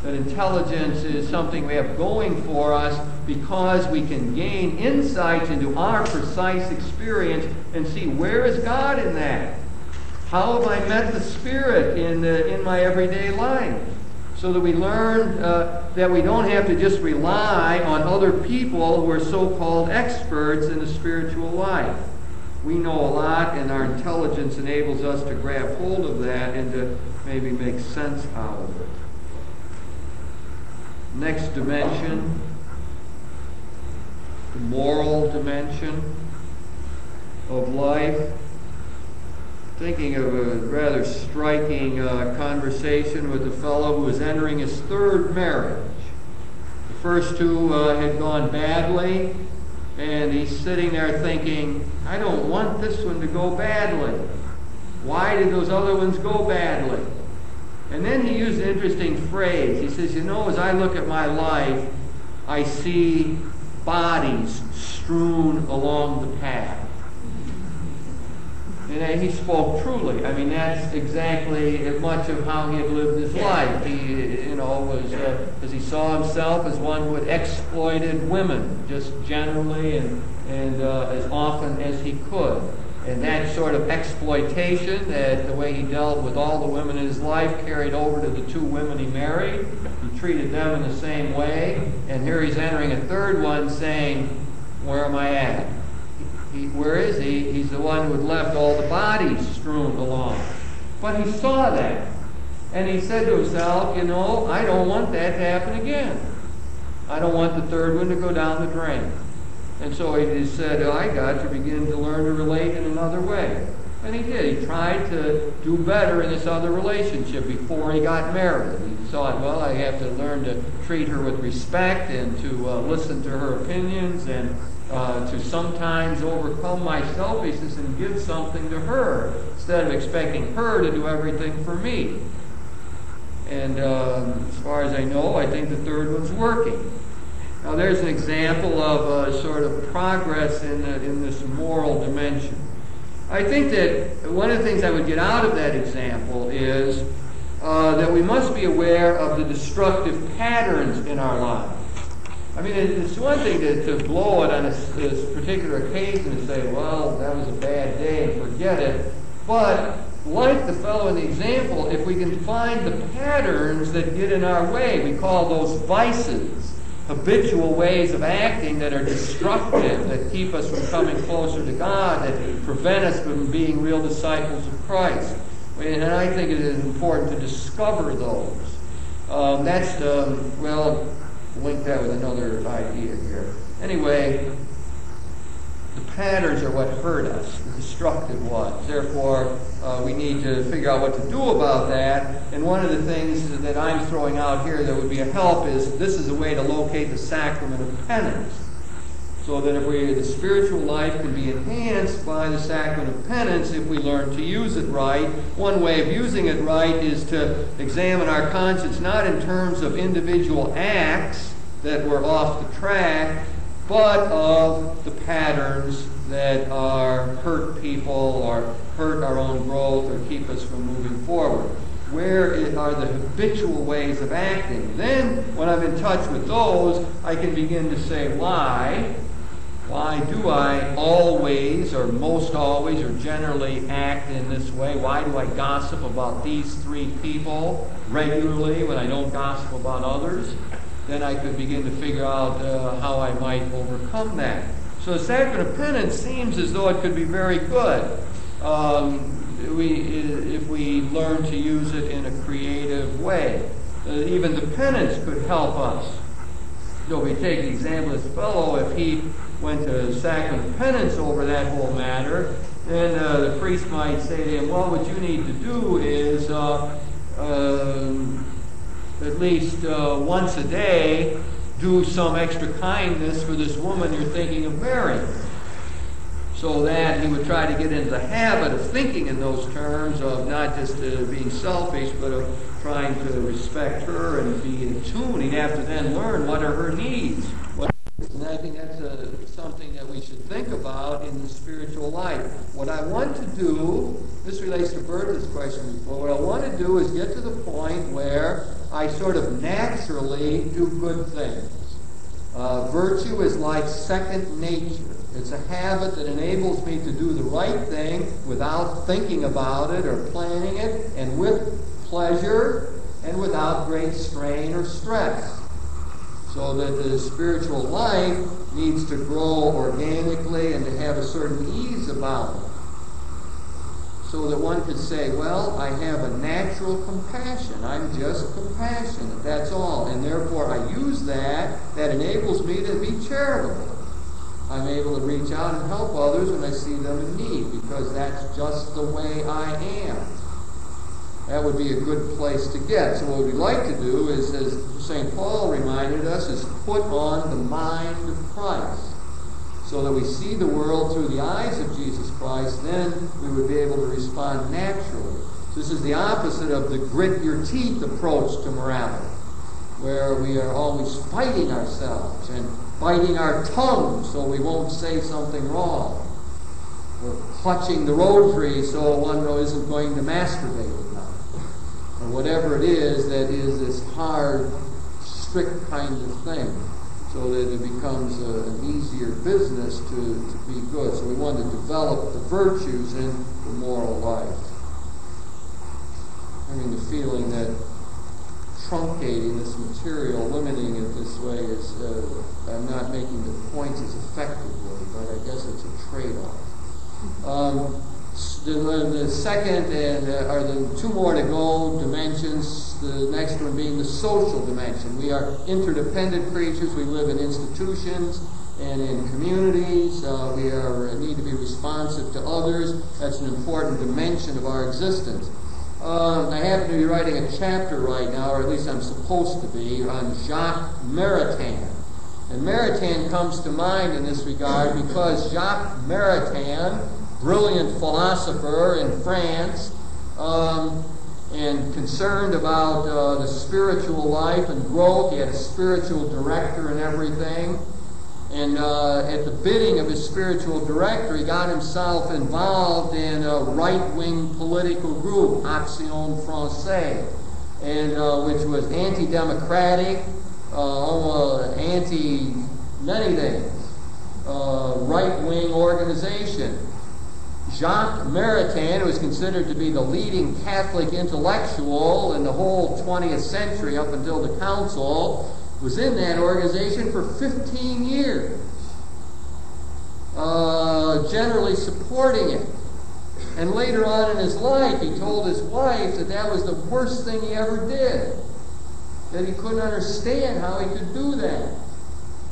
that intelligence is something we have going for us because we can gain insights into our precise experience and see where is God in that. How have I met the Spirit in my everyday life? So that we learn that we don't have to just rely on other people who are so-called experts in the spiritual life. We know a lot, and our intelligence enables us to grab hold of that and to maybe make sense out of it. Next dimension, the moral dimension of life. Thinking of a rather striking conversation with a fellow who was entering his third marriage. The first two had gone badly, and he's sitting there thinking, I don't want this one to go badly. Why did those other ones go badly? And then he used an interesting phrase. He says, as I look at my life, I see bodies strewn along the path. And he spoke truly. That's exactly as much of how he had lived his life. He, was as he saw himself as one who had exploited women, just generally and as often as he could. And that sort of exploitation, that the way he dealt with all the women in his life, carried over to the two women he married. He treated them in the same way. And here he's entering a third one saying, where am I at? Where is he? He's the one who had left all the bodies strewn along. But he saw that. And he said to himself, I don't want that to happen again. I don't want the third one to go down the drain. And so he just said, I got to begin to learn to relate in another way. And he did. He tried to do better in this other relationship before he got married. He thought, well, I have to learn to treat her with respect and to listen to her opinions and to sometimes overcome my selfishness and give something to her instead of expecting her to do everything for me. And as far as I know, I think the third one's working. Now there's an example of sort of progress in this moral dimension. I think that one of the things I would get out of that example is that we must be aware of the destructive patterns in our lives. I mean, it's one thing to blow it on this particular occasion and say, well, that was a bad day, and forget it. But like the fellow in the example, if we can find the patterns that get in our way, we call those vices, habitual ways of acting that are destructive, that keep us from coming closer to God, that prevent us from being real disciples of Christ. And I think it is important to discover those. Well, link that with another idea here. Anyway, the patterns are what hurt us, the destructive ones. Therefore, we need to figure out what to do about that. And one of the things that I'm throwing out here that would be a help is this is a way to locate the sacrament of penance. So that the spiritual life can be enhanced by the sacrament of penance if we learn to use it right. One way of using it right is to examine our conscience not in terms of individual acts that were off the track, but of the patterns that hurt people or hurt our own growth or keep us from moving forward. Where are the habitual ways of acting? Then, when I'm in touch with those, I can begin to say, why do I always, or most always, or generally act in this way? Why do I gossip about these three people regularly when I don't gossip about others? Then I could begin to figure out how I might overcome that. So the sacrament of penance seems as though it could be very good if we learn to use it in a creative way. Even the penance could help us. So if we take the example of this fellow, if he went to sacrament of penance over that whole matter, then the priest might say to him, well, what you need to do is at least once a day do some extra kindness for this woman you're thinking of marrying. So that he would try to get into the habit of thinking in those terms of not just being selfish, but of trying to respect her and be in tune. He'd have to then learn what are her needs. And I think that's something that we should think about in the spiritual life. What I want to do, this relates to Bertha's question before, what I want to do is get to the point where I sort of naturally do good things. Virtue is like second nature. It's a habit that enables me to do the right thing without thinking about it or planning it, and with pleasure and without great strain or stress. So that the spiritual life needs to grow organically and to have a certain ease about it. So that one could say, well, I have a natural compassion. I'm just compassionate, that's all. And therefore I use that enables me to be charitable. I'm able to reach out and help others when I see them in need, because that's just the way I am. That would be a good place to get. So what we'd like to do is, as St. Paul reminded us, is put on the mind of Christ. So that we see the world through the eyes of Jesus Christ, then we would be able to respond naturally. So this is the opposite of the grit your teeth approach to morality, where we are always fighting ourselves and biting our tongue so we won't say something wrong. We're clutching the rosary so one isn't going to masturbate at night. Or whatever it is that is this hard, strict kind of thing, so that it becomes an easier business to be good. So we want to develop the virtues in the moral life. Having the feeling that truncating this material, limiting it this way, is I'm not making the points as effectively, but I guess it's a trade-off. The second, are the two more to go dimensions, the next one being the social dimension. We are interdependent creatures. We live in institutions. And in communities, we need to be responsive to others. That's an important dimension of our existence. I happen to be writing a chapter right now, or at least I'm supposed to be, on Jacques Maritain. And Maritain comes to mind in this regard because Jacques Maritain, brilliant philosopher in France, and concerned about the spiritual life and growth. He had a spiritual director and everything. And at the bidding of his spiritual director, he got himself involved in a right-wing political group, Action Française, and which was anti-democratic, anti-many things, right-wing organization. Jacques Maritain, who was considered to be the leading Catholic intellectual in the whole 20th century up until the Council, was in that organization for 15 years, generally supporting it. And later on in his life, he told his wife that that was the worst thing he ever did, that he couldn't understand how he could do that,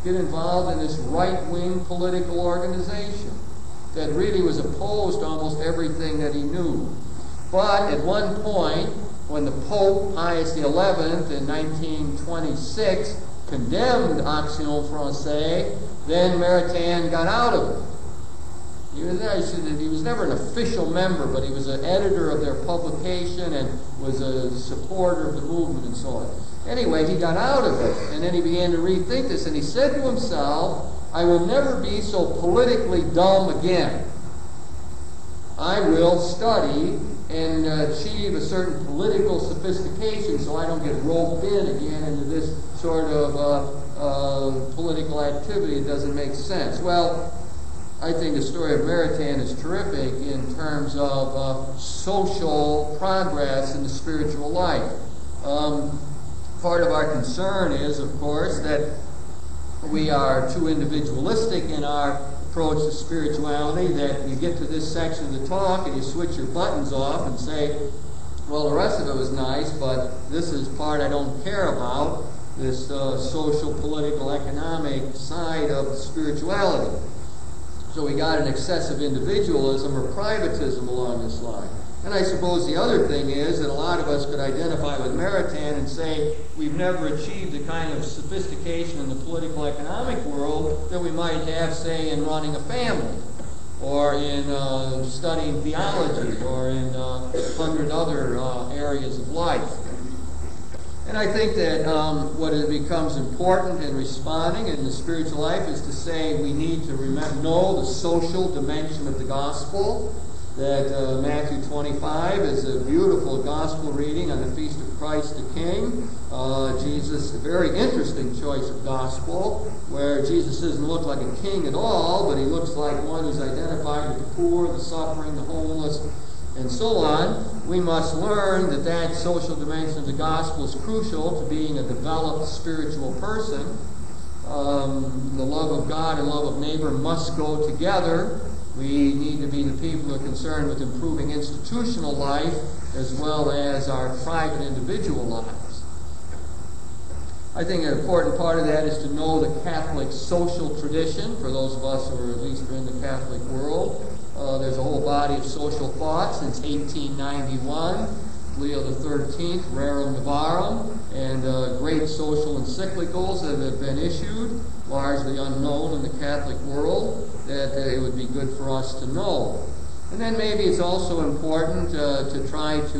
get involved in this right-wing political organization that really was opposed to almost everything that he knew. But at one point, when the Pope, Pius XI, in 1926, condemned Action Française, then Maritain got out of it. He was never an official member, but he was an editor of their publication and was a supporter of the movement and so on. Anyway, he got out of it, and then he began to rethink this, and he said to himself, I will never be so politically dumb again. I will study and achieve a certain political sophistication so I don't get roped in again into this sort of political activity that doesn't make sense. Well, I think the story of Maritain is terrific in terms of social progress in the spiritual life. Part of our concern is, of course, that we are too individualistic in our approach to spirituality, that you get to this section of the talk and you switch your buttons off and say, well, the rest of it was nice, but this is part I don't care about, this social, political, economic side of spirituality. So we got an excessive individualism or privatism along this line. And I suppose the other thing is that a lot of us could identify with Maritain and say we've never achieved the kind of sophistication in the political economic world that we might have, say, in running a family, or in studying theology, or in 100 other areas of life. And I think that what becomes important in responding in the spiritual life is to say we need to know the social dimension of the gospel, that Matthew 25 is a beautiful gospel reading on the Feast of Christ the King. Jesus, a very interesting choice of gospel, where Jesus doesn't look like a king at all, but he looks like one who's identified with the poor, the suffering, the homeless, and so on. We must learn that that social dimension of the gospel is crucial to being a developed spiritual person. The love of God and love of neighbor must go together. We need to be the people who are concerned with improving institutional life as well as our private individual lives. I think an important part of that is to know the Catholic social tradition, for those of us who are at least in the Catholic world. There's a whole body of social thought since 1891. Leo XIII, Rerum Novarum, and great social encyclicals that have been issued, largely unknown in the Catholic world, that it would be good for us to know. And then maybe it's also important to try to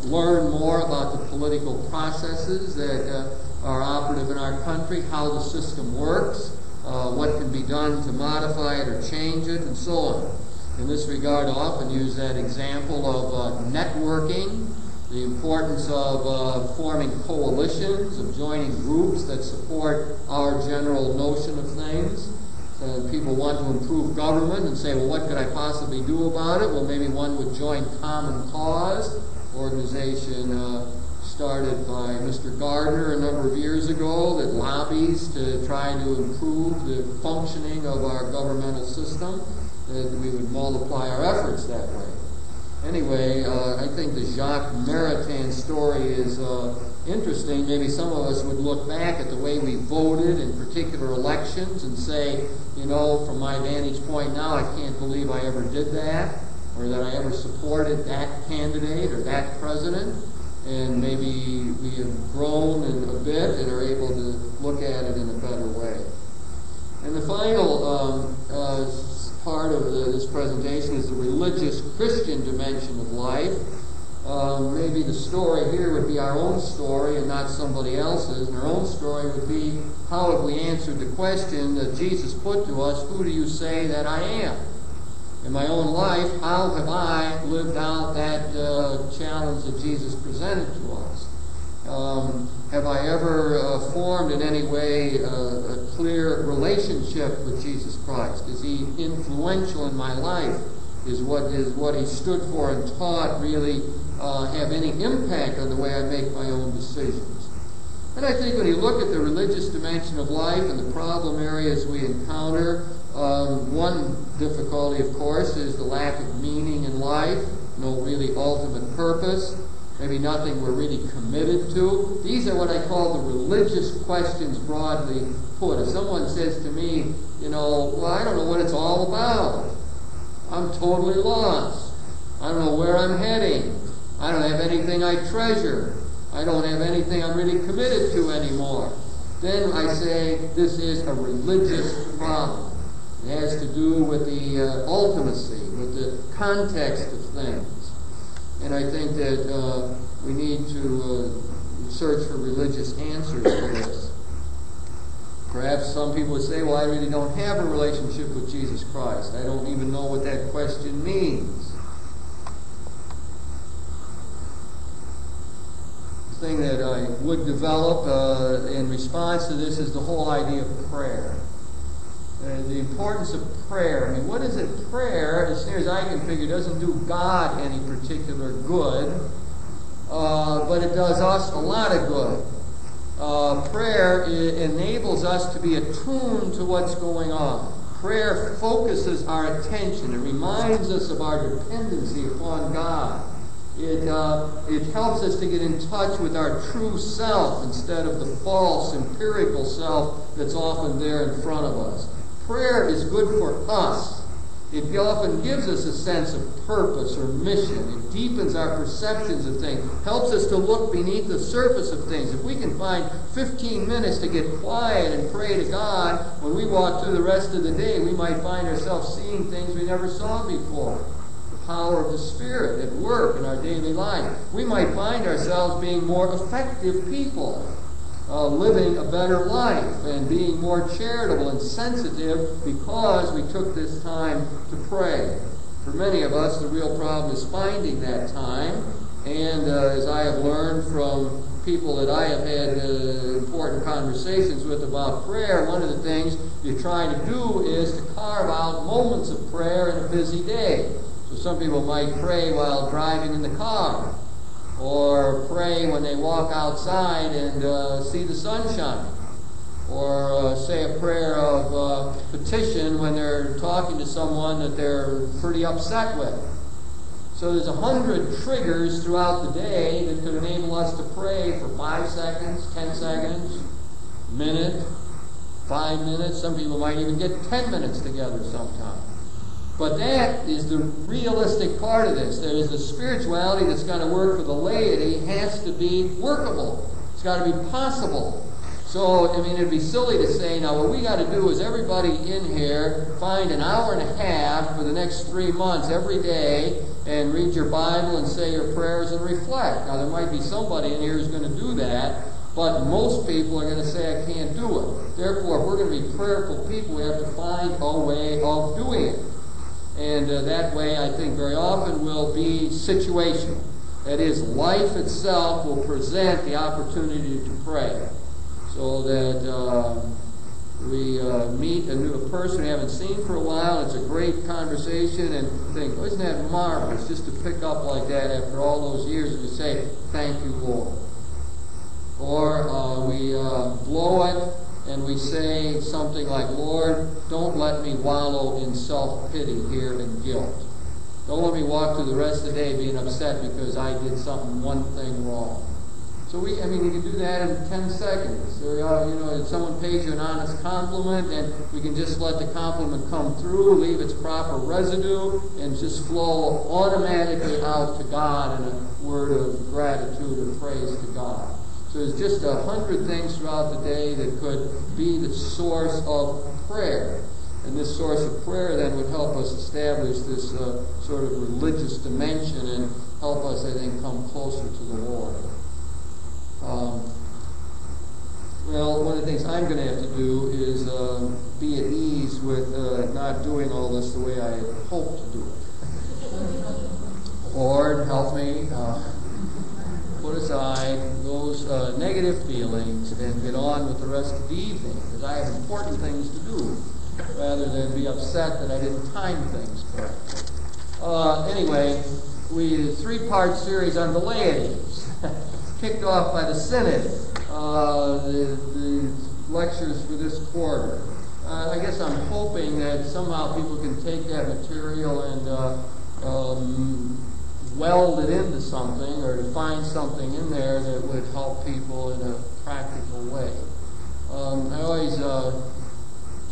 learn more about the political processes that are operative in our country, how the system works, what can be done to modify it or change it, and so on. In this regard, I often use that example of networking, the importance of forming coalitions, of joining groups that support our general notion of things. So people want to improve government and say, well, what could I possibly do about it? Well, maybe one would join Common Cause, organization started by Mr. Gardner a number of years ago that lobbies to try to improve the functioning of our governmental system, that we would multiply our efforts that way. Anyway, I think the Jacques Maritain story is interesting. Maybe some of us would look back at the way we voted in particular elections and say, you know, from my vantage point now, I can't believe I ever did that, or that I ever supported that candidate or that president. And maybe we have grown a bit and are able to look at it in a better way. And the final part of this presentation is the religious Christian dimension of life. Maybe the story here would be our own story and not somebody else's. And our own story would be, how have we answered the question that Jesus put to us, who do you say that I am? In my own life, how have I lived out that challenge that Jesus presented to us? Have I ever formed in any way a clear relationship with Jesus Christ? Is he influential in my life? Is what he stood for and taught really have any impact on the way I make my own decisions? And I think when you look at the religious dimension of life and the problem areas we encounter, one difficulty, of course, is the lack of meaning in life, no really ultimate purpose, maybe nothing we're really committed to. These are what I call the religious questions broadly put. If someone says to me, you know, well, I don't know what it's all about. I'm totally lost. I don't know where I'm heading. I don't have anything I treasure. I don't have anything I'm really committed to anymore. Then I say this is a religious problem. It has to do with the ultimacy, with the context of things. And I think that we need to search for religious answers to this. Perhaps some people would say, well, I really don't have a relationship with Jesus Christ. I don't even know what that question means. The thing that I would develop in response to this is the whole idea of prayer. The importance of prayer. I mean, what is it? Prayer, as near as I can figure, doesn't do God any particular good, but it does us a lot of good. Prayer enables us to be attuned to what's going on. Prayer focuses our attention. It reminds us of our dependency upon God. It helps us to get in touch with our true self instead of the false, empirical self that's often there in front of us. Prayer is good for us. It often gives us a sense of purpose or mission. It deepens our perceptions of things, helps us to look beneath the surface of things. If we can find 15 minutes to get quiet and pray to God, when we walk through the rest of the day, we might find ourselves seeing things we never saw before. The power of the Spirit at work in our daily life. We might find ourselves being more effective people. Living a better life and being more charitable and sensitive because we took this time to pray. For many of us, the real problem is finding that time. And as I have learned from people that I have had important conversations with about prayer, one of the things you try to do is to carve out moments of prayer in a busy day. So some people might pray while driving in the car, or pray when they walk outside and see the sunshine, or say a prayer of petition when they're talking to someone that they're pretty upset with. So there's 100 triggers throughout the day that could enable us to pray for 5 seconds, 10 seconds, a minute, 5 minutes. Some people might even get 10 minutes together sometime. But that is the realistic part of this. That is, the spirituality that's going to work for the laity has to be workable. It's got to be possible. So, I mean, it'd be silly to say, now, what we got to do is everybody in here find an hour and a half for the next 3 months every day and read your Bible and say your prayers and reflect. Now, there might be somebody in here who's going to do that, but most people are going to say, I can't do it. Therefore, if we're going to be prayerful people, we have to find a way of doing it. And that way, I think, very often will be situational. That is, life itself will present the opportunity to pray. So that we meet a new person we haven't seen for a while. It's a great conversation, and think, isn't that marvelous just to pick up like that after all those years and to say, thank you, Lord. Or we blow it, and we say something like, Lord, don't let me wallow in self-pity here and guilt. Don't let me walk through the rest of the day being upset because I did one thing wrong. So we can do that in 10 seconds. Or, if someone pays you an honest compliment, and we can just let the compliment come through, leave its proper residue, and just flow automatically out to God in a word of gratitude or praise to God. So there's just 100 things throughout the day that could be the source of prayer. And this source of prayer then would help us establish this sort of religious dimension and help us, I think, come closer to the Lord. One of the things I'm going to have to do is be at ease with not doing all this the way I had hoped to do it. Lord, help me put aside those negative feelings and get on with the rest of the evening, because I have important things to do, rather than be upset that I didn't time things correctly. Anyway, we did a 3-part series on the laity. Kicked off by the Synod, the lectures for this quarter. I guess I'm hoping that somehow people can take that material and weld it into something, or find something in there that would help people in a practical way. I always,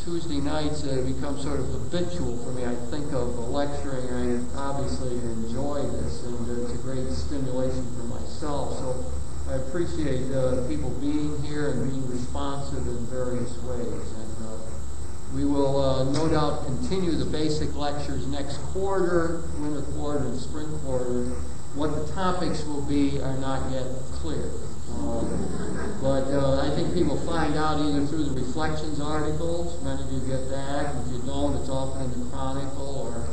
Tuesday nights become sort of habitual for me. I think of lecturing, and I obviously enjoy this, and it's a great stimulation for myself. So I appreciate people being here and being responsive in various ways. And we will no doubt continue the basic lectures next quarter, winter quarter and spring quarter. What the topics will be are not yet clear. But I think people find out either through the Reflections articles. Many of you get that. If you don't, it's often in the Chronicle, or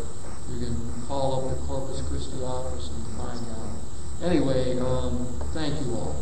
you can call up the Corpus Christi office and find out. Anyway, thank you all.